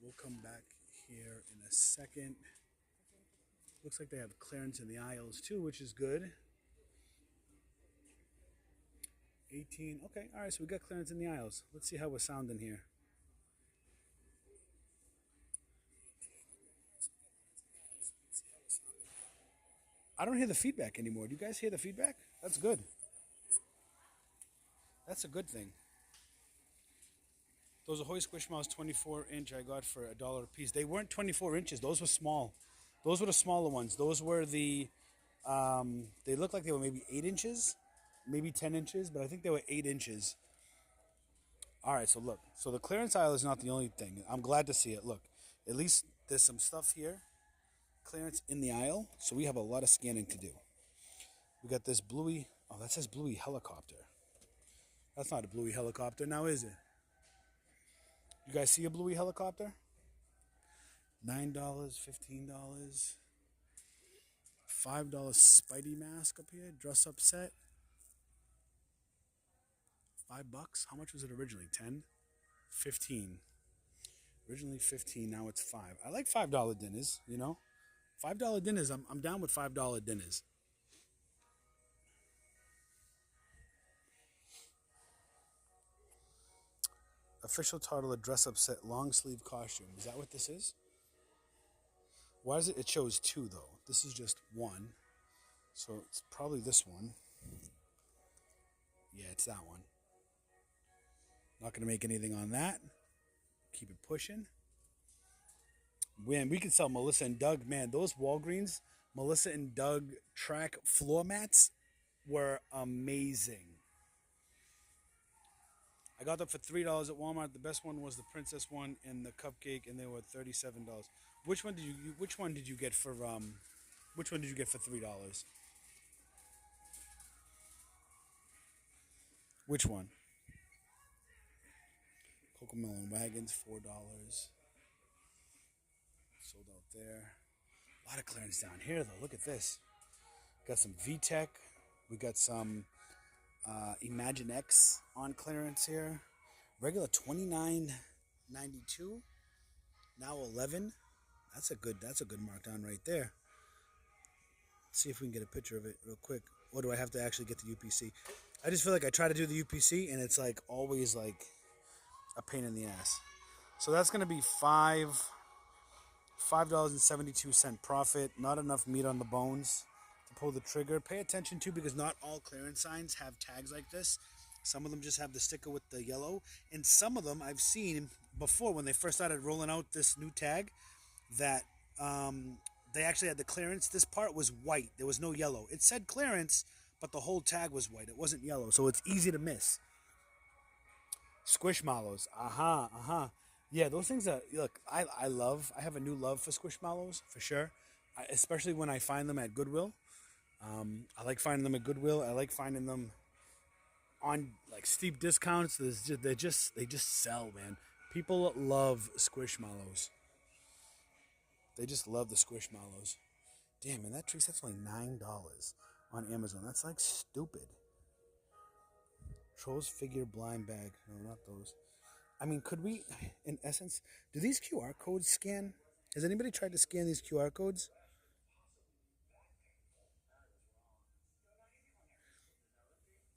We'll come back here in a second. Looks like they have clearance in the aisles too, which is good. 18. Okay, all right, so we got clearance in the aisles. Let's see how we're sounding here. I don't hear the feedback anymore. Do you guys hear the feedback? That's good. That's a good thing. Those Ahoy Squishmallows 24-inch I got for $1 a piece. They weren't 24 inches. Those were small. Those were the smaller ones. Those were the, they looked like they were maybe 8 inches, maybe 10 inches, but I think they were 8 inches. All right, so look. So the clearance aisle is not the only thing. I'm glad to see it. Look, at least there's some stuff here. Clearance in the aisle. So we have a lot of scanning to do. We got this Bluey. Oh, that says Bluey helicopter. That's not a Bluey helicopter now, is it? You guys see a Bluey helicopter? $9, $15, $5 Spidey mask up here, dress up set. $5. How much was it originally? 10? 15. Originally 15, now it's 5. I like $5 dinners, you know? $5 dinners, I'm down with $5 dinners. Official toddler dress up set long sleeve costume. Is that what this is? Why is it? It shows 2 though. This is just 1. So it's probably this one. Yeah, it's that one. Not gonna make anything on that. Keep it pushing. Man, we could sell Melissa and Doug. Man, those Walgreens Melissa and Doug track floor mats were amazing. I got them for $3 at Walmart. The best one was the princess one and the cupcake, and they were $37. Which one did you get for $3? Which one? Cocomelon wagons, $4. Sold out there. A lot of clearance down here though. Look at this. Got some VTech. We got some Imagine X on clearance here. Regular $29.92. Now $11. That's a good markdown right there. Let's see if we can get a picture of it real quick. Or do I have to actually get the UPC? I just feel like I try to do the UPC and it's like always like a pain in the ass. So that's gonna be $5.72 profit. Not enough meat on the bones to pull the trigger. Pay attention to, because not all clearance signs have tags like this. Some of them just have the sticker with the yellow, and some of them I've seen before when they first started rolling out this new tag that they actually had the clearance. This part was white. There was no yellow. It said clearance, but the whole tag was white. It wasn't yellow, so it's easy to miss. Squishmallows. Yeah, those things are, look, I have a new love for Squishmallows, for sure. Especially when I find them at Goodwill. I like finding them at Goodwill. I like finding them on like steep discounts. They just sell, man. People love Squishmallows. They just love the Squishmallows. Damn, man, that tree set's only $9 on Amazon. That's like stupid. Trolls figure blind bag. No, not those. I mean, could we, in essence, do these QR codes scan? Has anybody tried to scan these QR codes?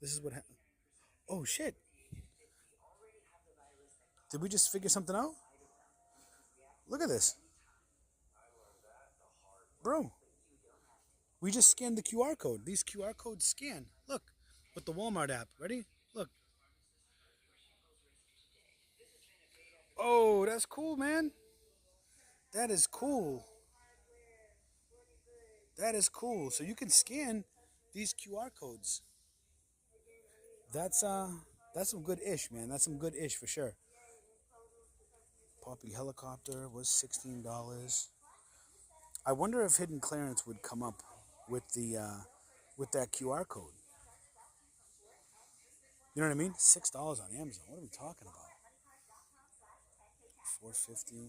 This is what happened. Oh, shit. Did we just figure something out? Look at this. Bro, we just scanned the QR code. These QR codes scan. Look, with the Walmart app. Ready? Look. Oh, that's cool, man. That is cool. That is cool. So you can scan these QR codes. That's some good ish, man. That's some good ish for sure. Poppy helicopter was $16. I wonder if hidden clearance would come up with the with that QR code. You know what I mean? $6 on Amazon. What are we talking about? $4.50.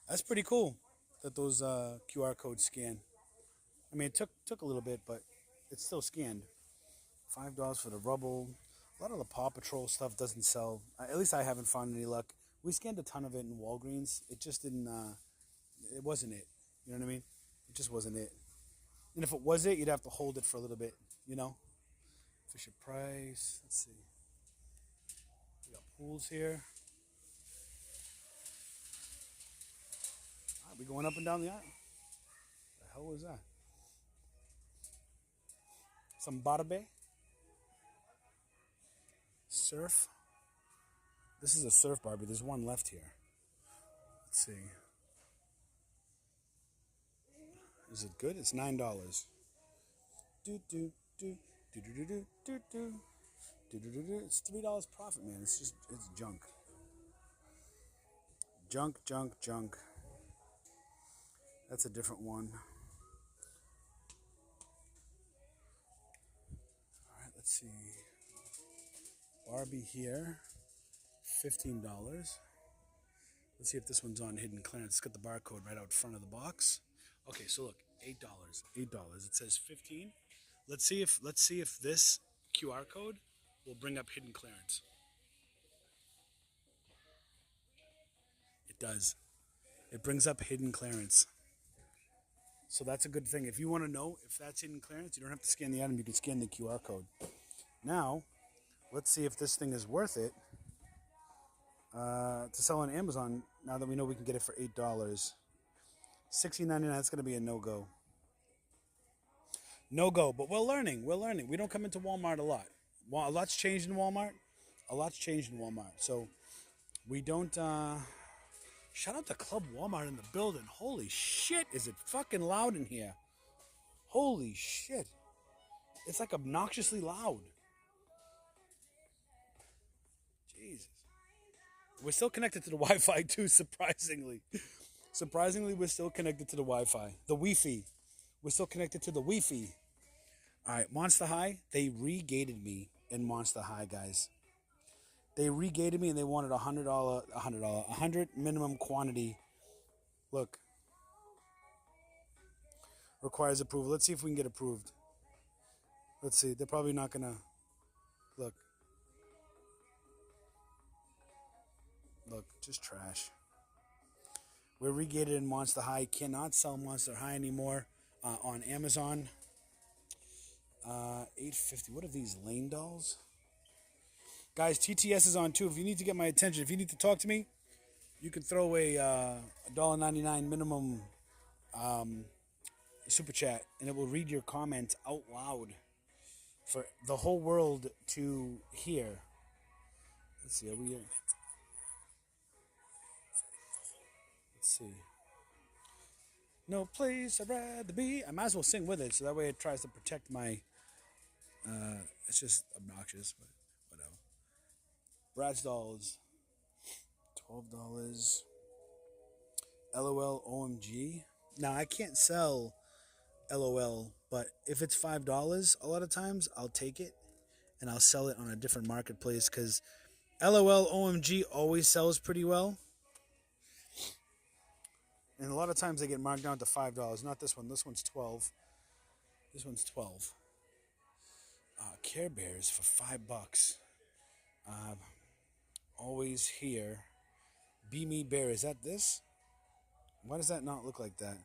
That's pretty cool that those QR codes scan. I mean, it took a little bit, but it's still scanned. $5 for the rubble. A lot of the Paw Patrol stuff doesn't sell. At least I haven't found any luck. We scanned a ton of it in Walgreens. It just didn't. It wasn't it. You know what I mean? It just wasn't it. And if it was it, you'd have to hold it for a little bit. You know. Fisher Price. Let's see. We got pools here. Are we going up and down the aisle? The hell was that? Some Barbe. Surf. This is a surf Barbie. There's one left here. Let's see. Is it good? It's $9. Do do do do do do do do do do do do. It's $3 profit, man. It's junk. Junk. That's a different one. All right, let's see. Barbie here, $15. Let's see if this one's on hidden clearance. It's got the barcode right out front of the box. Okay, so look, $8. $8. It says 15. Let's see if this QR code will bring up hidden clearance. It does. It brings up hidden clearance. So that's a good thing. If you want to know if that's hidden clearance, you don't have to scan the item. You can scan the QR code. Now, let's see if this thing is worth it to sell on Amazon. Now that we know we can get it for $8, $16.99. That's going to be a no-go. No-go. But we're learning. We don't come into Walmart a lot. A lot's changed in Walmart. So we don't. Shout out to Club Walmart in the building. Holy shit, is it fucking loud in here? Holy shit. It's like obnoxiously loud. Jesus. We're still connected to the Wi-Fi too, surprisingly. We're still connected to the Wi-Fi. The Wi-Fi. We're still connected to the Wi-Fi. All right, Monster High. They re-gated me in Monster High, guys. They re-gated me and they wanted $100 minimum quantity. Look. Requires approval. Let's see if we can get approved. Let's see. They're probably not going to. Look, just trash. We're regated in Monster High. Cannot sell Monster High anymore on Amazon. $8.50. What are these, Lane dolls? Guys, TTS is on too. If you need to get my attention, if you need to talk to me, you can throw a $1.99 minimum super chat, and it will read your comments out loud for the whole world to hear. Let's see, are we here? Let's see. No place I'd rather be. I might as well sing with it, so that way it tries to protect my. It's just obnoxious, but whatever. Bratz dolls, $12. LOL OMG. Now I can't sell LOL, but if it's $5, a lot of times I'll take it and I'll sell it on a different marketplace because LOL OMG always sells pretty well. And a lot of times they get marked down to $5. Not this one. This one's $12. This one's $12. Care Bears for $5. Always here. Be Me Bear. Is that this? Why does that not look like that?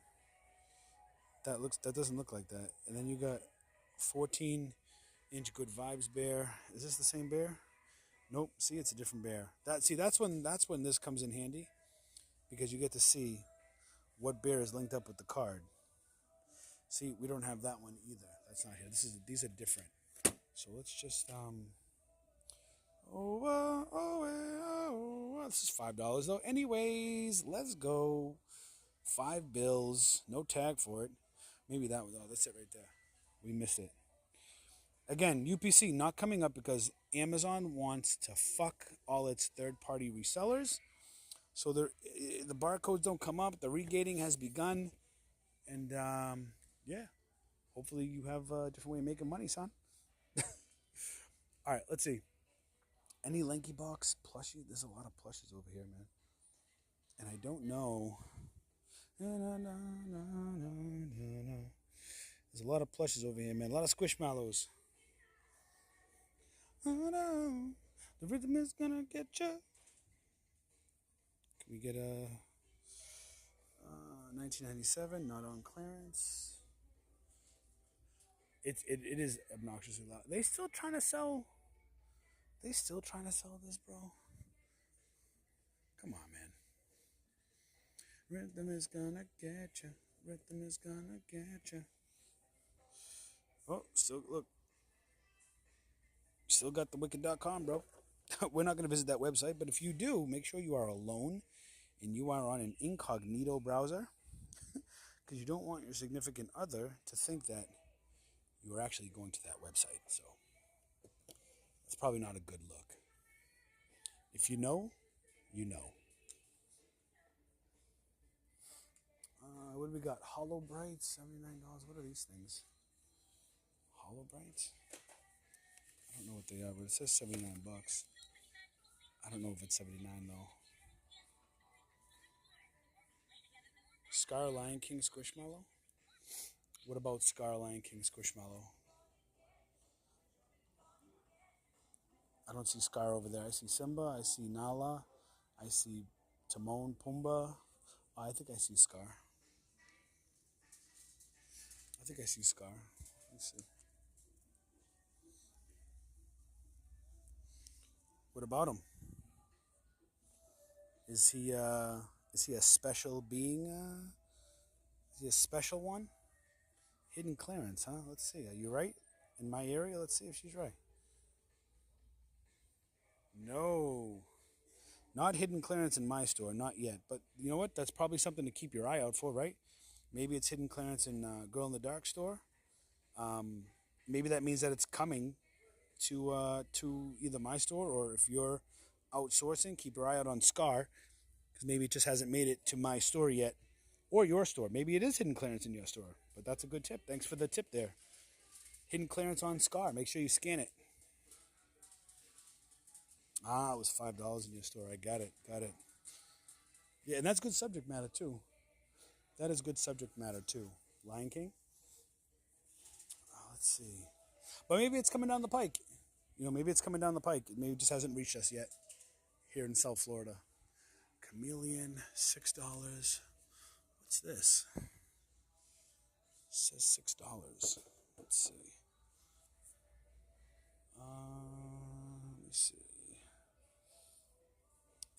That doesn't look like that. And then you got 14-inch Good Vibes Bear. Is this the same bear? Nope. See, it's a different bear. That's when this comes in handy, because you get to see what bear is linked up with the card. See, we don't have that one either. That's not here. These are different. So let's just this is $5 though. Anyways, let's go. 5 bills, no tag for it. Maybe that was, that's it right there. We missed it. Again, UPC not coming up because Amazon wants to fuck all its third-party resellers. So the barcodes don't come up. The regating has begun. And yeah, hopefully you have a different way of making money, son. All right, let's see. Any Lanky Box plushie? There's a lot of plushes over here, man. And I don't know. There's a lot of plushes over here, man. A lot of squishmallows. Oh no, the rhythm is gonna get you. Can we get a 1997? Not on clearance. It is obnoxiously loud. They still trying to sell this, bro. Come on, man. Rhythm is gonna get you. Rhythm is gonna get you. Oh, look. Still got the wicked.com, bro. We're not going to visit that website, but if you do, make sure you are alone and you are on an incognito browser, because you don't want your significant other to think that you are actually going to that website. So it's probably not a good look. If you know, you know. What do we got? Hollow Brights, $79. What are these things? Hollow Brights? I don't know what they are, but it says $79. I don't know if it's 79 though. Scar Lion King Squishmallow? What about Scar Lion King Squishmallow? I don't see Scar over there. I see Simba, I see Nala, I see Timon, Pumbaa. Oh, I think I see Scar. Let's see. What about him? Is he a special being? Is he a special one? Hidden clearance, huh? Let's see. Are you right? In my area? Let's see if she's right. No. Not hidden clearance in my store, not yet. But you know what? That's probably something to keep your eye out for, right? Maybe it's hidden clearance in Girl in the Dark store. Maybe that means that it's coming to either my store, or if you're outsourcing, keep your eye out on Scar, because maybe it just hasn't made it to my store yet, or your store. Maybe it is hidden clearance in your store, but that's a good tip. Thanks for the tip there. Hidden clearance on Scar. Make sure you scan it. It was $5 in your store. I got it. Yeah, and that's good subject matter too. That is good subject matter too. Lion King. Let's see. But maybe it's coming down the pike. Maybe it's coming down the pike. Maybe it just hasn't reached us yet here in South Florida. Chameleon, $6. What's this? It says $6. Let's see. Let me see.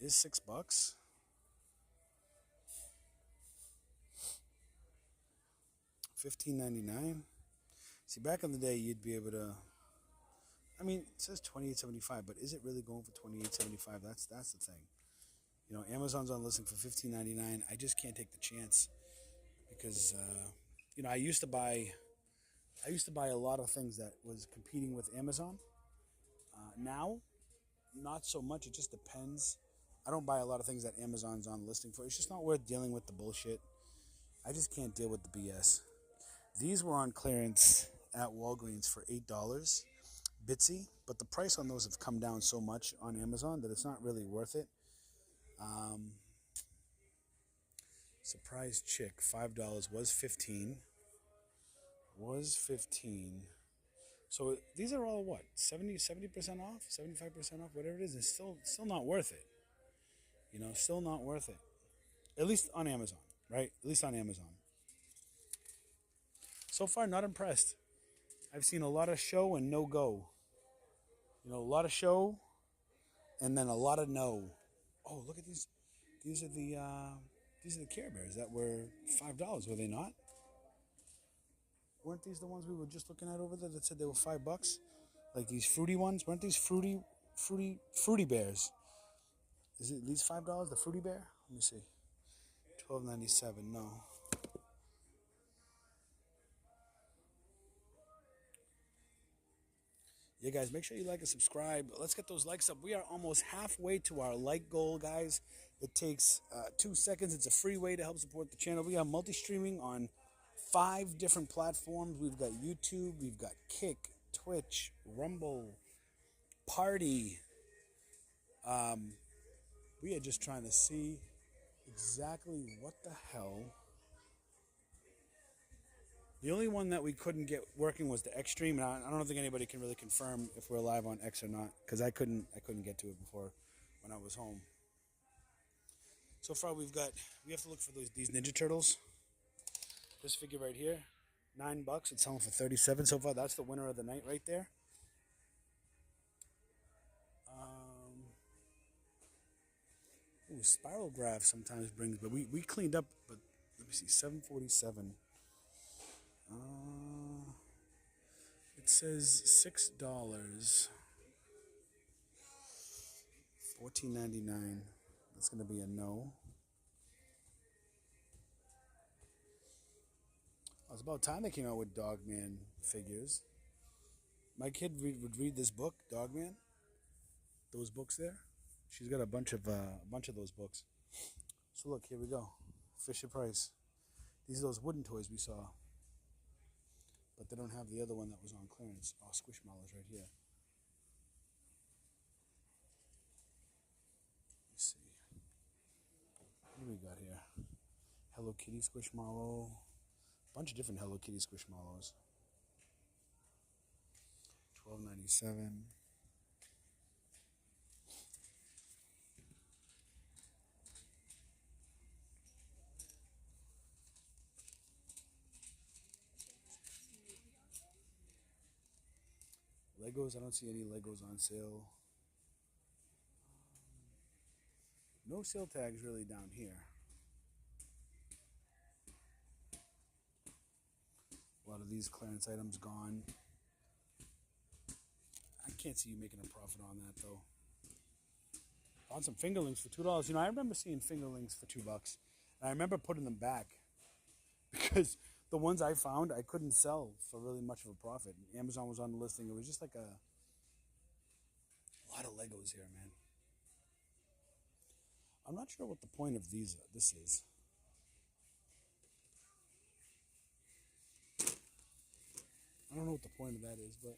Is $6? $15.99. See, back in the day, you'd be able to. I mean, it says $28.75, but is it really going for $28.75? That's the thing. Amazon's on listing for $15.99. I just can't take the chance because I used to buy a lot of things that was competing with Amazon. Now, not so much. It just depends. I don't buy a lot of things that Amazon's on listing for. It's just not worth dealing with the bullshit. I just can't deal with the BS. These were on clearance at Walgreens for $8, Bitsy, but the price on those have come down so much on Amazon that it's not really worth it. Surprise Chick, $5 was $15. So these are all what, 70% off, 75% off, whatever it is. It's still not worth it. Still not worth it. At least on Amazon, right? At least on Amazon. So far, not impressed. I've seen a lot of show and no go. A lot of show and then a lot of no. Oh, look at these. These are the Care Bears that were $5. Were they not? Weren't these the ones we were just looking at over there that said they were $5? Like these fruity ones? Weren't these fruity bears? Is it these $5? The fruity bear? Let me see. $12.97. No. Yeah, guys, make sure you like and subscribe. Let's get those likes up. We are almost halfway to our like goal, guys. It takes 2 seconds. It's a free way to help support the channel. We are multi-streaming on 5 different platforms. We've got YouTube, we've got Kick, Twitch, Rumble, Party. We are just trying to see exactly what the hell. The only one that we couldn't get working was the X stream, and I don't think anybody can really confirm if we're live on X or not, because I couldn't get to it before when I was home. So far, we have to look for these Ninja Turtles. This figure right here, $9. It's selling for $37 so far. That's the winner of the night right there. Spiral Graph sometimes brings, but we cleaned up. But let me see, $7.47. It says $6. $14.99. That's gonna be a no. It's about time they came out with Dogman figures. My kid would read this book, Dogman. Those books there. She's got a bunch of those books. So look, here we go. Fisher Price. These are those wooden toys we saw. But they don't have the other one that was on clearance. Oh, Squishmallows right here. Let's see. What do we got here? Hello Kitty Squishmallow. Bunch of different Hello Kitty Squishmallows. $12.97. Legos, I don't see any Legos on sale. No sale tags really down here. A lot of these clearance items gone. I can't see you making a profit on that though. Found some fingerlings for $2. I remember seeing fingerlings for $2. And I remember putting them back because the ones I found I couldn't sell for really much of a profit. Amazon was on the listing. It was just like a lot of Legos here, man. I'm not sure what the point of this is. I don't know what the point of that is, but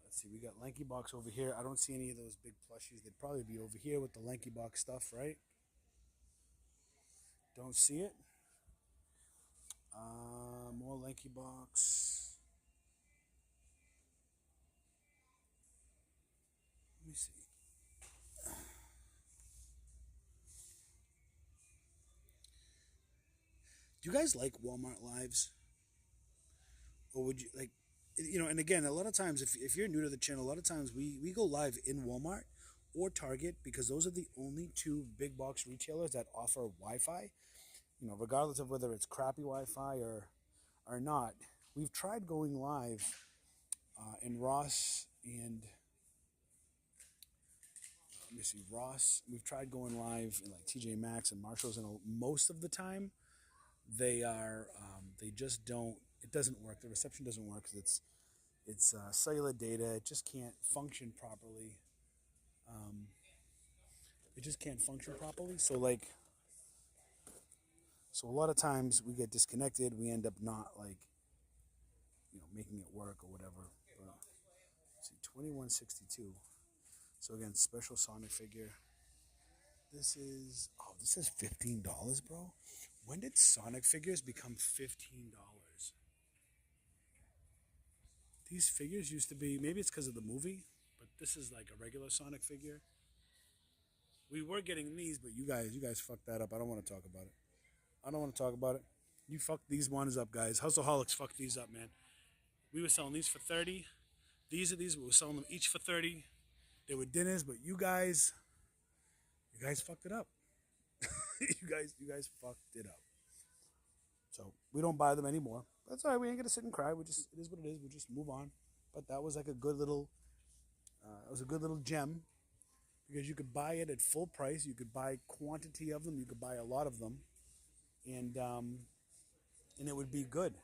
let's see. We got Lanky Box over here. I don't see any of those big plushies. They'd probably be over here with the Lanky Box stuff, right? Don't see it. More Lanky Box. Let me see. Do you guys like Walmart Lives? Or would you like, and again, a lot of times, if you're new to the channel, a lot of times we go live in Walmart or Target because those are the only 2 big box retailers that offer Wi-Fi. Regardless of whether it's crappy Wi-Fi or not. We've tried going live in Ross and let me see, Ross. We've tried going live in like TJ Maxx and Marshalls, and most of the time they just don't. It doesn't work. The reception doesn't work because it's cellular data. It just can't function properly. So a lot of times we get disconnected. We end up not making it work or whatever. But let's see, $21.62. So again, special Sonic figure. This is $15, bro. When did Sonic figures become $15? These figures used to be, maybe it's because of the movie, but this is like a regular Sonic figure. We were getting these, but you guys fucked that up. I don't want to talk about it. I don't want to talk about it. You fucked these ones up, guys. Hustleholics fucked these up, man. We were selling these for 30. We were selling them each for 30. They were dinners, but you guys fucked it up. you guys fucked it up. So we don't buy them anymore. That's all right. We ain't gonna sit and cry. It is what it is. We'll just move on. But that was like a good little, gem because you could buy it at full price. You could buy quantity of them. You could buy a lot of them, and it would be good.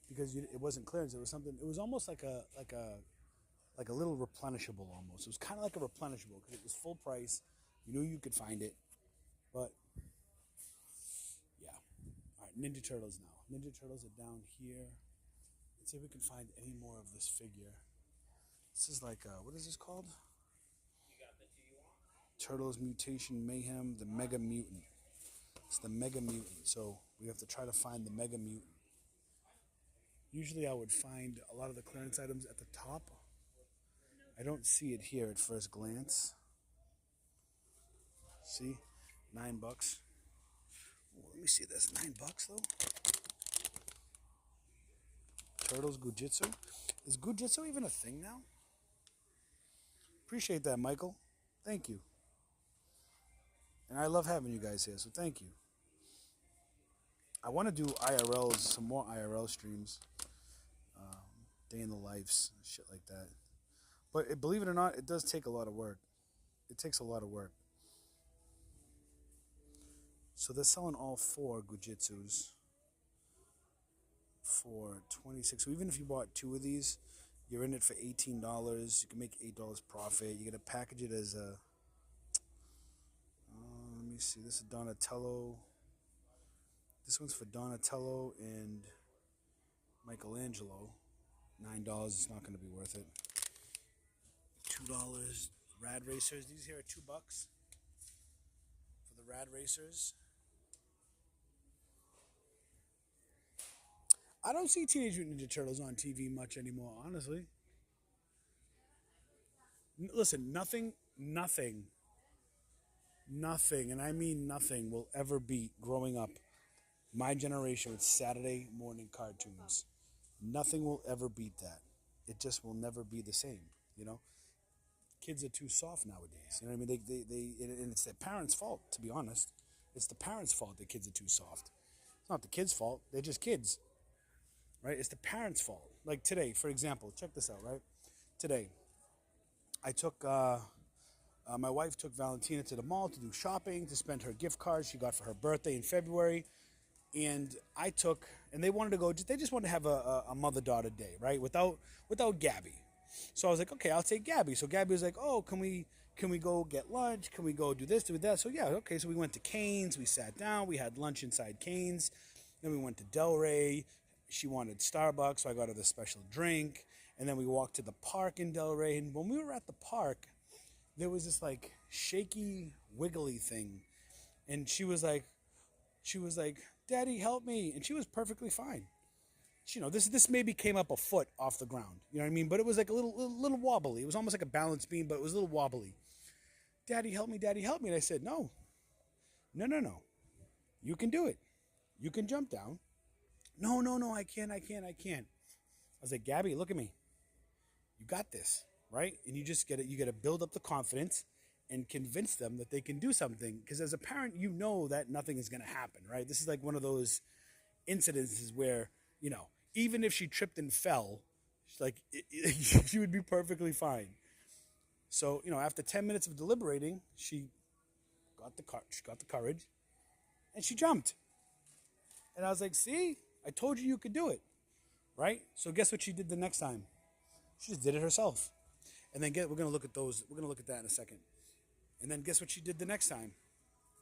Because it wasn't clearance. It was something. It was almost like a little replenishable almost. It was kind of like a replenishable because it was full price. You knew you could find it, but yeah. All right, Ninja Turtles now. Ninja Turtles are down here. Let's see if we can find any more of this figure. This is like what is this called? Turtles Mutation Mayhem, the Mega Mutant. It's the Mega Mutant. So we have to try to find the Mega Mutant. Usually I would find a lot of the clearance items at the top. I don't see it here at first glance. See? $9. Oh, let me see this. $9 though? Turtles Gujitsu? Is Gujitsu even a thing now? Appreciate that, Michael. Thank you. And I love having you guys here, so thank you. I want to do IRLs, some more IRL streams. Day in the lives, shit like that. But believe it or not, it does take a lot of work. It takes a lot of work. So they're selling all 4 Gujitsus for $26. So even if you bought 2 of these, you're in it for $18. You can make $8 profit. You're gonna package it as a. Let me see. This is Donatello. This one's for Donatello and Michelangelo. $9. It's not gonna be worth it. $2. Rad Racers. These here are $2 for the Rad Racers. I don't see Teenage Mutant Ninja Turtles on TV much anymore, honestly. Listen, nothing, and I mean nothing, will ever beat growing up my generation with Saturday morning cartoons. Nothing will ever beat that. It just will never be the same, you know? Kids are too soft nowadays. You know what I mean? And it's their parents' fault, to be honest. It's the parents' fault that kids are too soft. It's not the kids' fault. They're just kids. Right? It's the parents' fault. Like today, for example, check this out, right? Today, I took, my wife took Valentina to the mall to do shopping, to spend her gift cards she got for her birthday in February. And they wanted to go, they just wanted to have a mother-daughter day, right? Without Gabby. So I was like, okay, I'll take Gabby. So Gabby was like, oh, can we go get lunch? Can we go do this, do that? So yeah, okay. So we went to Cane's. We sat down. We had lunch inside Cane's. Then we went to Delray. She wanted Starbucks, so I got her the special drink. And then we walked to the park in Delray. And when we were at the park, there was this like shaky, wiggly thing. And she was like, Daddy, help me. And she was perfectly fine. You know, this maybe came up a foot off the ground. You know what I mean? But it was like a little wobbly. It was almost like a balance beam, but it was a little wobbly. Daddy, help me. Daddy, help me. And I said, no. You can do it. You can jump down. No, I can't. I was like, Gabby, look at me. You got this, right? And you just you got to build up the confidence and convince them that they can do something. Because as a parent, you know that nothing is going to happen, right? This is like one of those incidences where, you know, even if she tripped and fell, she would be perfectly fine. So, you know, after 10 minutes of deliberating, she got the courage, and she jumped. And I was like, see, I told you could do it, right? So guess what she did the next time? She just did it herself. And then we're going to look at those. We're going to look at that in a second. And then guess what she did the next time?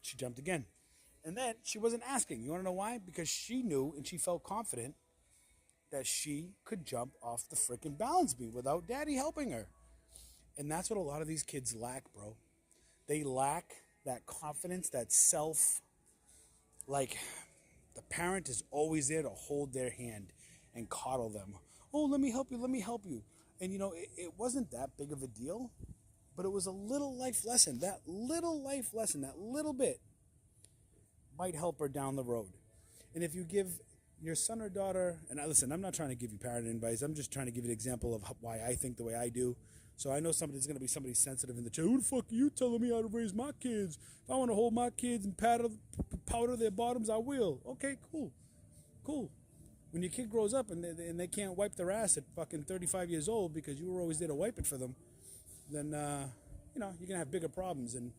She jumped again. And then she wasn't asking. You want to know why? Because she knew and she felt confident that she could jump off the freaking balance beam without daddy helping her. And that's what a lot of these kids lack, bro. They lack that confidence, that self, like the parent is always there to hold their hand and coddle them. Oh, let me help you, let me help you. And it wasn't that big of a deal, but it was a little life lesson. That little life lesson, that little bit might help her down the road. And if you give your son or daughter, and listen, I'm not trying to give you parenting advice. I'm just trying to give you an example of why I think the way I do. So I know somebody's going to be somebody sensitive in the chat. Who the fuck are you telling me how to raise my kids? If I want to hold my kids and powder their bottoms, I will. Okay, cool. When your kid grows up and they can't wipe their ass at fucking 35 years old because you were always there to wipe it for them, then, you're going to have bigger problems. And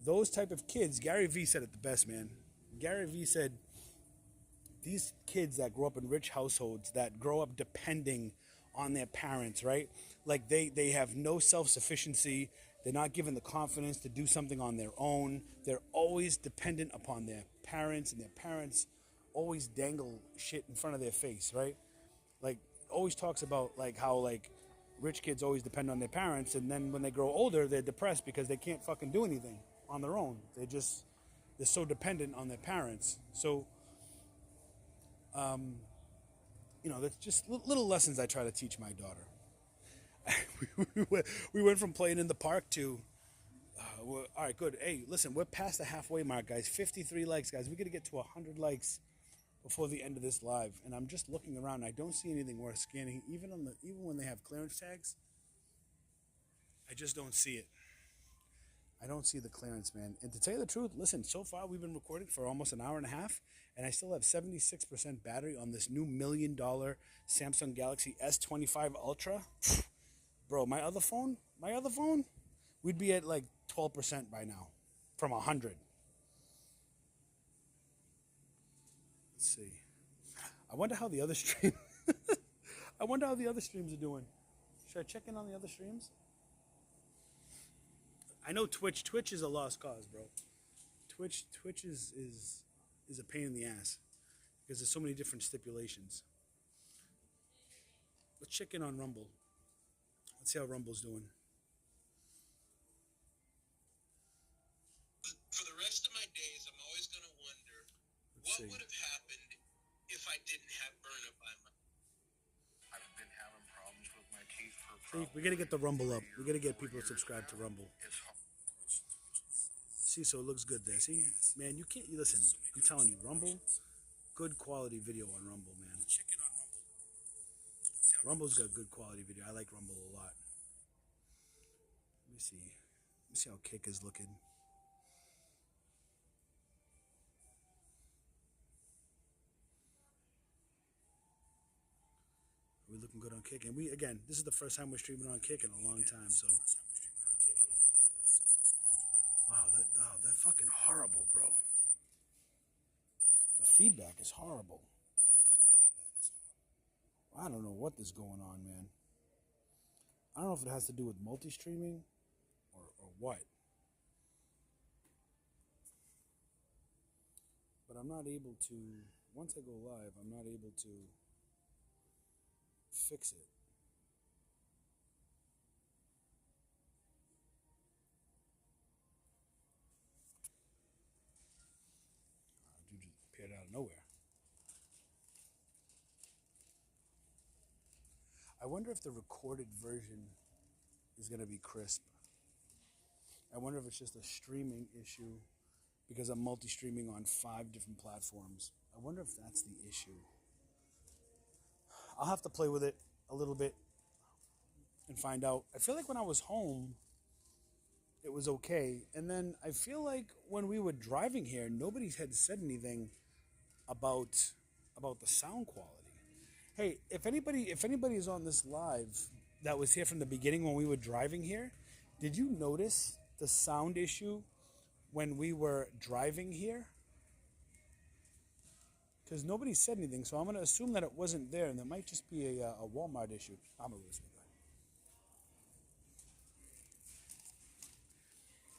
those type of kids, Gary Vee said it the best, man. Gary Vee said, these kids that grow up in rich households, that grow up depending on their parents, right? Like they have no self-sufficiency. They're not given the confidence to do something on their own. They're always dependent upon their parents, and their parents always dangle shit in front of their face, right? Like always talks about like how like rich kids always depend on their parents, and then when they grow older, they're depressed because they can't fucking do anything on their own. They're so dependent on their parents. So that's just little lessons I try to teach my daughter. We went from playing in the park to, all right, good. Hey, listen, we're past the halfway mark, guys. 53 likes, guys. We got to get to 100 likes before the end of this live. And I'm just looking around. I don't see anything worth scanning. Even when they have clearance tags, I just don't see it. I don't see the clearance, man. And to tell you the truth, listen, so far we've been recording for almost an hour and a half, and I still have 76% battery on this new $1 million Samsung Galaxy S25 Ultra. Bro, my other phone, we'd be at like 12% by now from 100. Let's see. I wonder how the other streams are doing. Should I check in on the other streams? I know Twitch is a lost cause, bro. Twitch is a pain in the ass because there's so many different stipulations. Let's check in on Rumble. Let's see how Rumble's doing. For the rest of my days, I'm always going to wonder what would have happened if I didn't have Burna by my... I've been having problems with my teeth for... See, we got to get the Rumble up. We got to get people to subscribe to Rumble. See, so it looks good there. See, man, you can't... Listen, I'm telling you, Rumble, good quality video on Rumble, man. Rumble's got good quality video. I like Rumble a lot. Let me see how Kick is looking. We're looking good on Kick. And this is the first time we're streaming on Kick in a long time, so... Wow, that fucking horrible, bro. The feedback is horrible. I don't know what is going on, man. I don't know if it has to do with multi-streaming or what. But I'm not able to, once I go live, I'm not able to fix it. Dude just appeared out of nowhere. I wonder if the recorded version is going to be crisp. I wonder if it's just a streaming issue because I'm multi-streaming on 5 different platforms. I wonder if that's the issue. I'll have to play with it a little bit and find out. I feel like when I was home, it was okay. And then I feel like when we were driving here, nobody had said anything about the sound quality. Hey, if anybody is on this live that was here from the beginning when we were driving here, did you notice the sound issue when we were driving here? Because nobody said anything, so I'm going to assume that it wasn't there, and that might just be a Walmart issue. I'm going to lose it.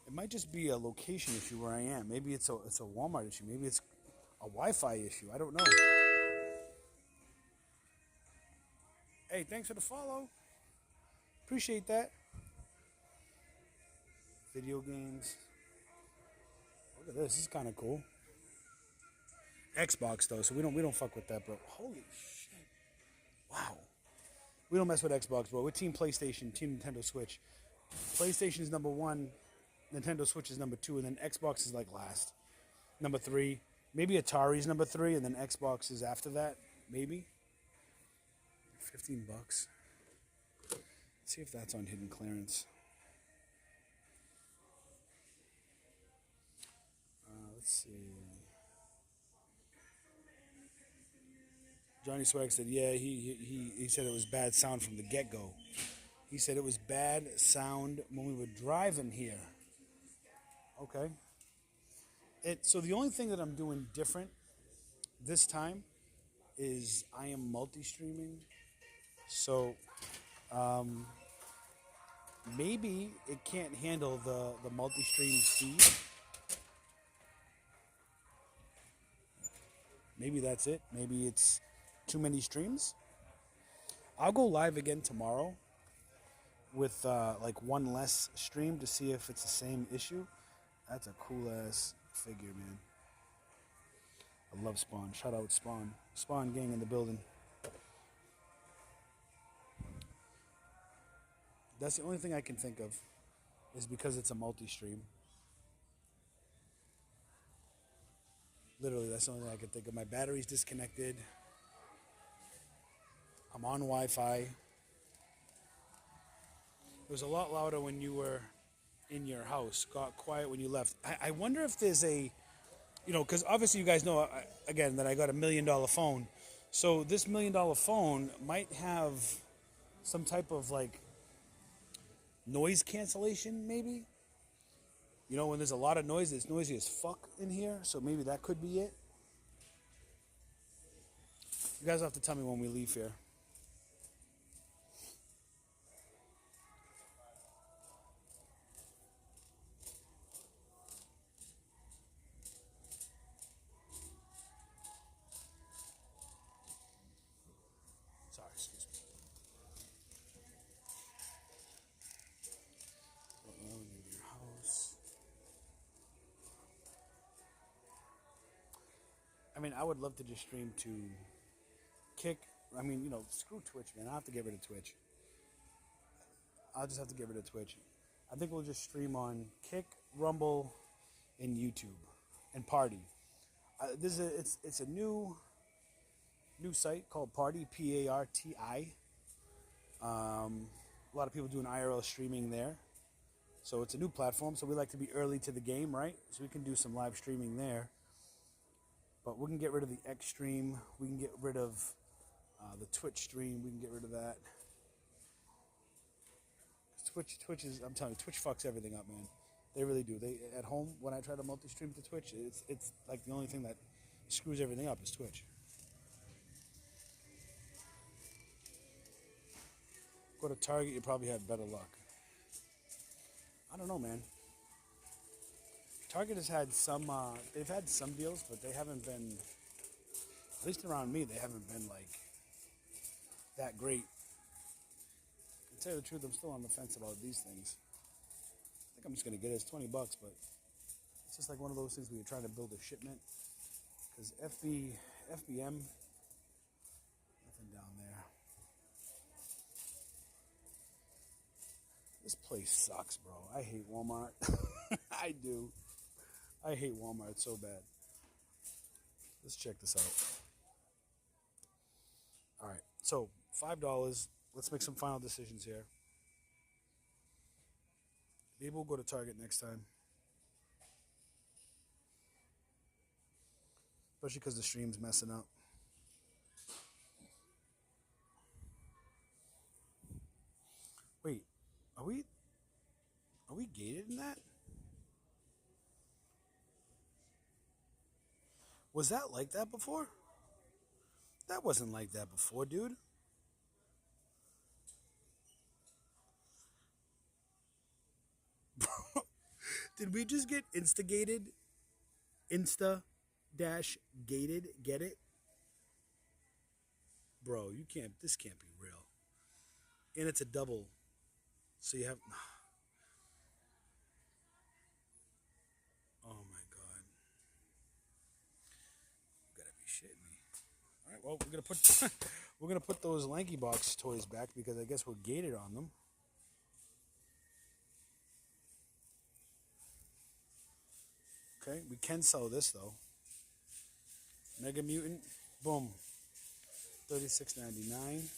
It might just be a location issue where I am. Maybe it's a Walmart issue. Maybe it's a Wi-Fi issue. I don't know. Hey, thanks for the follow. Appreciate that. Video games. Look at this. This is kind of cool. Xbox though, so we don't fuck with that, bro. Holy shit! Wow. We don't mess with Xbox, bro. We're Team PlayStation, Team Nintendo Switch. PlayStation is number 1, Nintendo Switch is number 2, and then Xbox is like last. Number 3. Maybe Atari's number 3, and then Xbox is after that. Maybe. $15. Let's see if that's on hidden clearance. Let's see. Johnny Swag said, yeah, he said it was bad sound from the get-go. He said it was bad sound when we were driving here. Okay. So the only thing that I'm doing different this time is I am multi-streaming. So maybe it can't handle the multi-stream speed. Maybe that's it. Maybe it's too many streams. I'll go live again tomorrow with like one less stream to see if it's the same issue. That's a cool ass figure, man. I love Spawn. Shout out Spawn. Spawn gang in the building. That's the only thing I can think of is because it's a multi-stream. Literally, that's the only thing I can think of. My battery's disconnected. I'm on Wi-Fi. It was a lot louder when you were in your house. Got quiet when you left. I wonder if there's a, because obviously you guys know, again, that I got $1 million phone. So this $1 million phone might have some type of like noise cancellation, maybe. When there's a lot of noise, it's noisy as fuck in here. So maybe that could be it. You guys have to tell me when we leave here. Sorry, excuse me. Leave your house. I mean, I would love to just stream to Kick. I mean, screw Twitch, man. I have to get rid of Twitch. I'll just have to get rid of Twitch. I think we'll just stream on Kick, Rumble, and YouTube, and Party. It's a new site called Party, Parti. A lot of people doing IRL streaming there. So it's a new platform, so we like to be early to the game, right? So we can do some live streaming there. But we can get rid of the X stream. We can get rid of the Twitch stream. We can get rid of that. Twitch is, I'm telling you, Twitch fucks everything up, man. They really do. At home, when I try to multi-stream to Twitch, it's like the only thing that screws everything up is Twitch. Go to Target, you probably had better luck. I don't know, man. Target has had some, they've had some deals, but they haven't been, at least around me, they haven't been like that great. To tell you the truth, I'm still on the fence about these things. I think I'm just going to get it. It's $20, but it's just like one of those things where you're trying to build a shipment. Because FBM, nothing down there. This place sucks, bro. I hate Walmart. I do. I hate Walmart so bad. Let's check this out. All right, so $5. Let's make some final decisions here. Maybe we'll go to Target next time. Especially because the stream's messing up. Wait, are we gated in that? Was that like that before? That wasn't like that before, dude. Did we just get instigated? Insta-gated? Get it? Bro, this can't be real. And it's a double. So you have... Oh my God. You gotta be shitting me. All right, well, we're gonna put those Lanky Box toys back because I guess we're gated on them. Okay, we can sell this though. Mega Mutant, boom, $36.99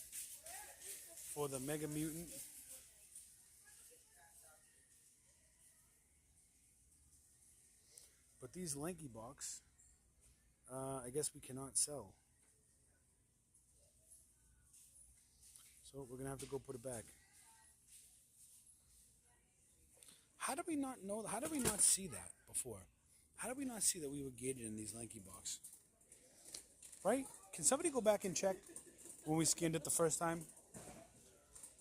for the Mega Mutant. But these Lanky Box, I guess we cannot sell. So we're gonna have to go put it back. How did we not know? How did we not see that before? How did we not see that we were gated in these Lanky Box? Right? Can somebody go back and check when we scanned it the first time?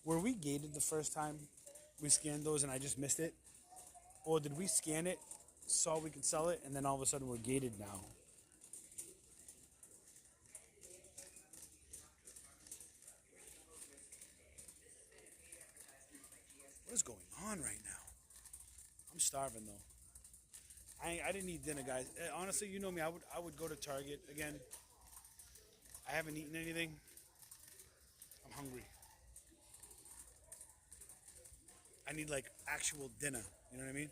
Were we gated the first time we scanned those and I just missed it? Or did we scan it, saw we could sell it, and then all of a sudden we're gated now? What is going on right now? I'm starving though. I didn't eat dinner, guys. Honestly, you know me. I would go to Target again. I haven't eaten anything. I'm hungry. I need like actual dinner. You know what I mean?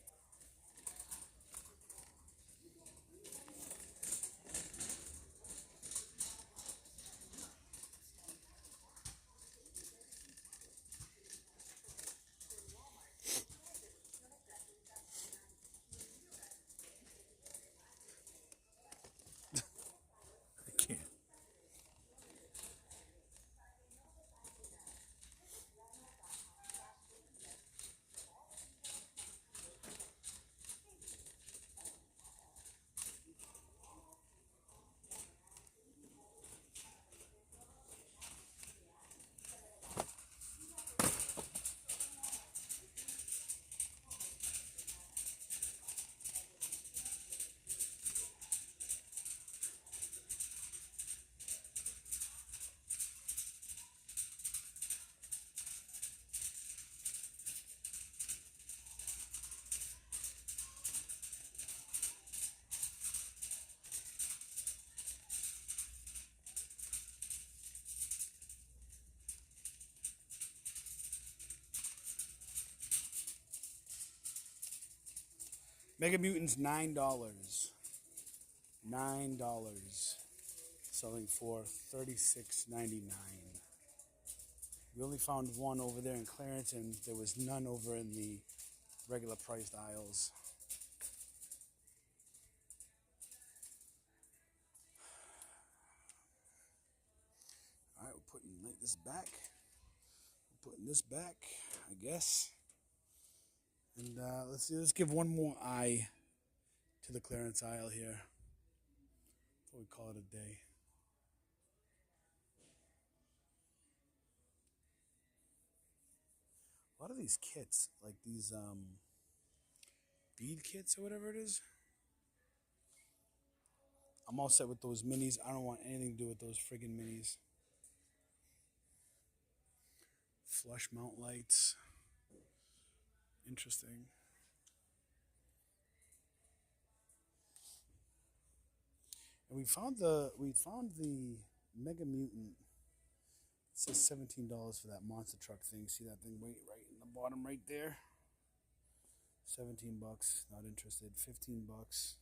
I can't. Mega Mutants, $9. $9. Selling for $36.99. We only found one over there in clearance, and there was none over in the regular priced aisles. All right, we're putting this back. We're putting this back, I guess. And let's give one more eye to the clearance aisle here before we call it a day. A lot of these kits, like these bead kits or whatever it is. I'm all set with those minis. I don't want anything to do with those friggin' minis. Flush mount lights. Interesting. And we found the Mega Mutant. It says $17 for that monster truck thing. See that thing right in the bottom right there? $17. Not interested. $15.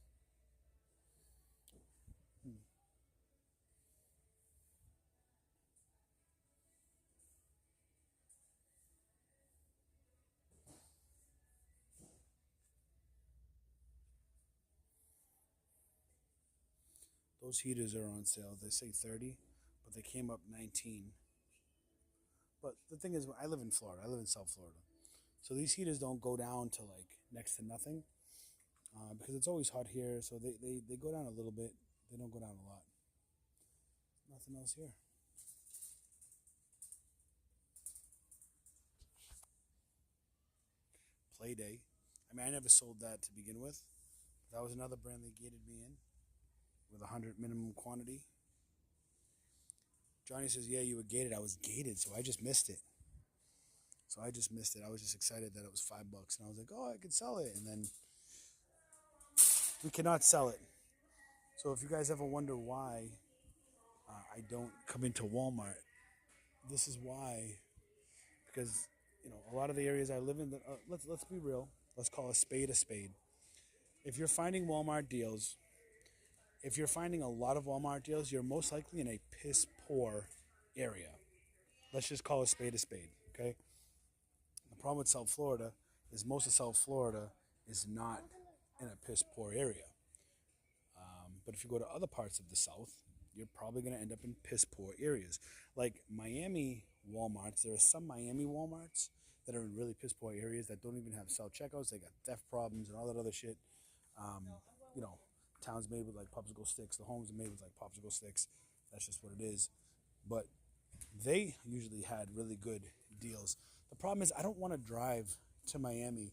Those heaters are on sale. They say 30, but they came up 19. But the thing is, I live in Florida. I live in South Florida. So these heaters don't go down to like next to nothing because it's always hot here. So they go down a little bit. They don't go down a lot. Nothing else here. Playday. I mean, I never sold that to begin with. That was another brand they gated me in with 100 minimum quantity. Johnny says, yeah, you were gated. I was gated, so I just missed it. So I just missed it. I was just excited that it was $5, and I was like, oh, I could sell it, and then we cannot sell it. So if you guys ever wonder why I don't come into Walmart, this is why. Because a lot of the areas I live in, let's be real. Let's call a spade a spade. If you're finding Walmart deals, if you're finding a lot of Walmart deals, you're most likely in a piss poor area. Let's just call a spade, okay? The problem with South Florida is most of South Florida is not in a piss poor area. But if you go to other parts of the South, you're probably going to end up in piss poor areas. Like Miami Walmarts, there are some Miami Walmarts that are in really piss poor areas that don't even have self-checkouts. They got theft problems and all that other shit. Towns made with like popsicle sticks. The homes are made with like popsicle sticks. That's just what it is. But they usually had really good deals. The problem is I don't want to drive to Miami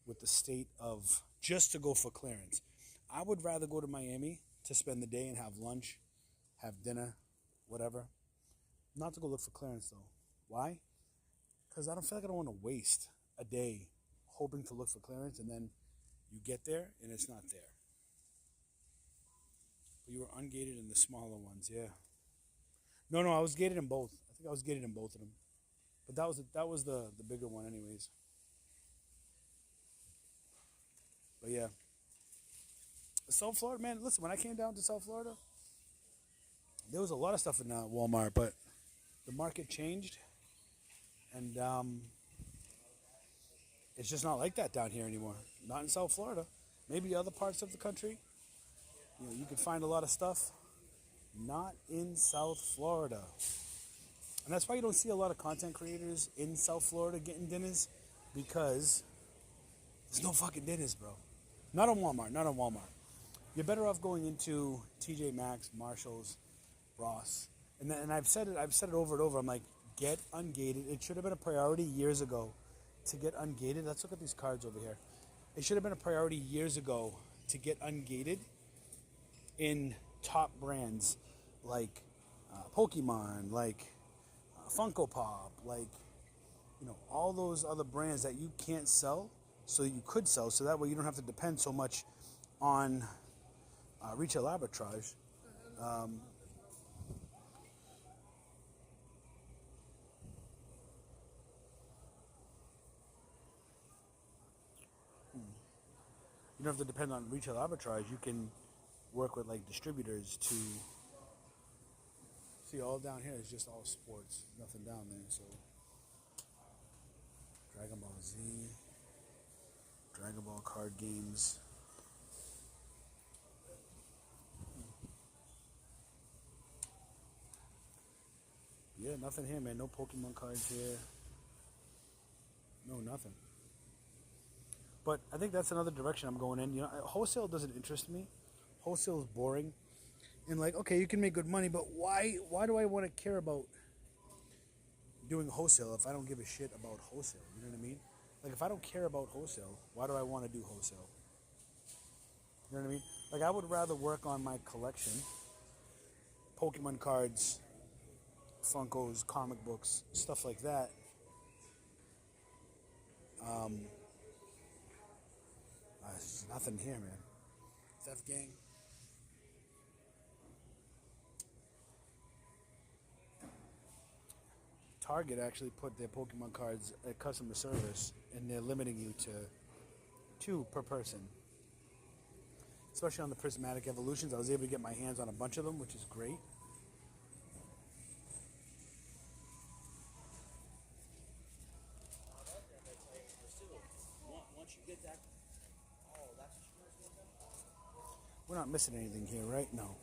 with the state of just to go for clearance. I would rather go to Miami to spend the day and have lunch, have dinner, whatever. Not to go look for clearance though. Why? Because I don't feel like I don't want to waste a day hoping to look for clearance and then you get there and it's not there. But you were ungated in the smaller ones, yeah. No, I was gated in both. I think I was gated in both of them. But that was the bigger one anyways. But yeah. South Florida, man, listen, when I came down to South Florida, there was a lot of stuff in Walmart, but the market changed. And it's just not like that down here anymore. Not in South Florida. Maybe other parts of the country. You can find a lot of stuff. Not in South Florida. And that's why you don't see a lot of content creators in South Florida getting dinners, because there's no fucking dinners, bro. Not on Walmart. You're better off going into TJ Maxx, Marshalls, Ross. And I've said it over and over. I'm like, get ungated. It should have been a priority years ago to get ungated. Let's look at these cards over here. It should have been a priority years ago to get ungated in top brands like Pokemon, like Funko Pop, like all those other brands that you can't sell, so you could sell, so that way you don't have to depend so much on retail arbitrage. You don't have to depend on retail arbitrage. You can work with like distributors to see. All down here is just all sports, nothing down there. So Dragon Ball Z, Dragon Ball card games. Yeah, nothing here, man. No Pokemon cards here. No, nothing. But I think that's another direction I'm going in. Wholesale doesn't interest me. Wholesale is boring. And like, okay, you can make good money, but why do I want to care about doing wholesale if I don't give a shit about wholesale? You know what I mean? Like, if I don't care about wholesale, why do I want to do wholesale? You know what I mean? Like, I would rather work on my collection, Pokemon cards, Funkos, comic books, stuff like that. There's nothing here, man. Theft gang. Target actually put their Pokemon cards at customer service, and they're limiting you to 2 per person. Especially on the Prismatic Evolutions, I was able to get my hands on a bunch of them, which is great. We're not missing anything here, right? No.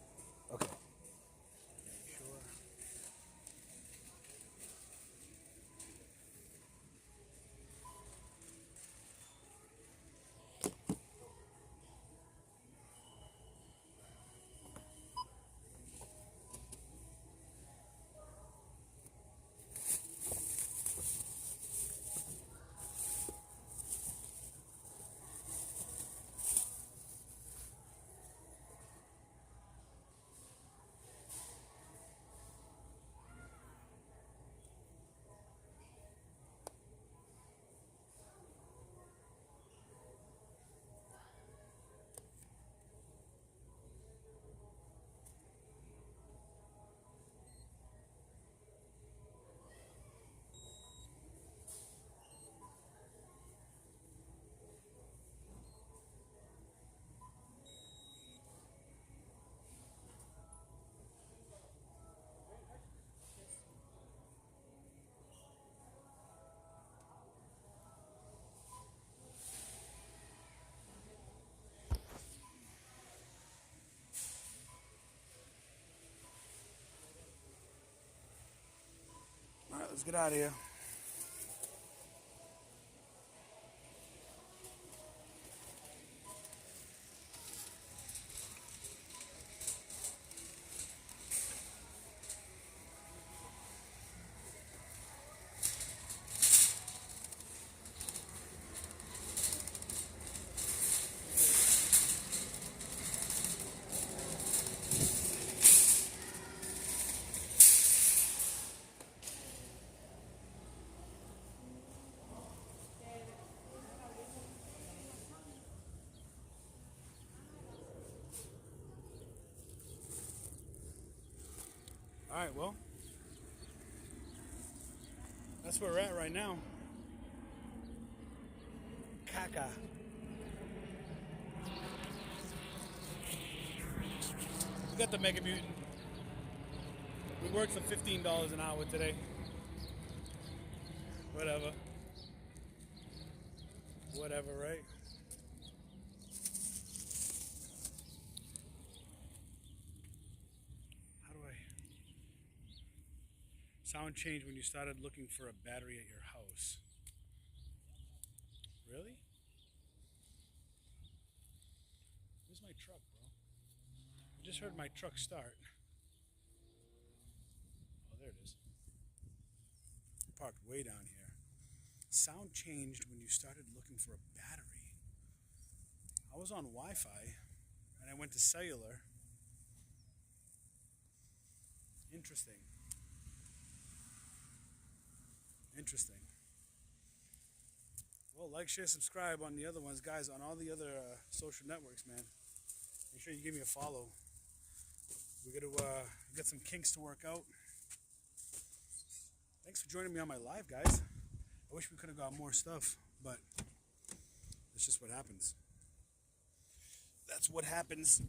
Okay. Let's get out of here. All right, well, that's where we're at right now. Caca. We got the Mega Mutant. We worked for $15 an hour today. Whatever. Whatever, right? How do I... Sound changed when you started looking for a battery at your house. Really? Where's my truck, bro? I just heard my truck start. Oh, there it is. Parked way down here. Sound changed when you started looking for a battery. I was on Wi-Fi and I went to cellular. Interesting. Interesting. Well, like, share, subscribe on the other ones. Guys, on all the other social networks, man. Make sure you give me a follow. We got to get some kinks to work out. Thanks for joining me on my live, guys. I wish we could have got more stuff, but it's just what happens. That's what happens.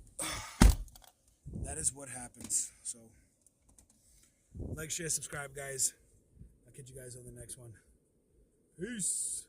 That is what happens. So, like, share, subscribe, guys. I'll catch you guys on the next one. Peace.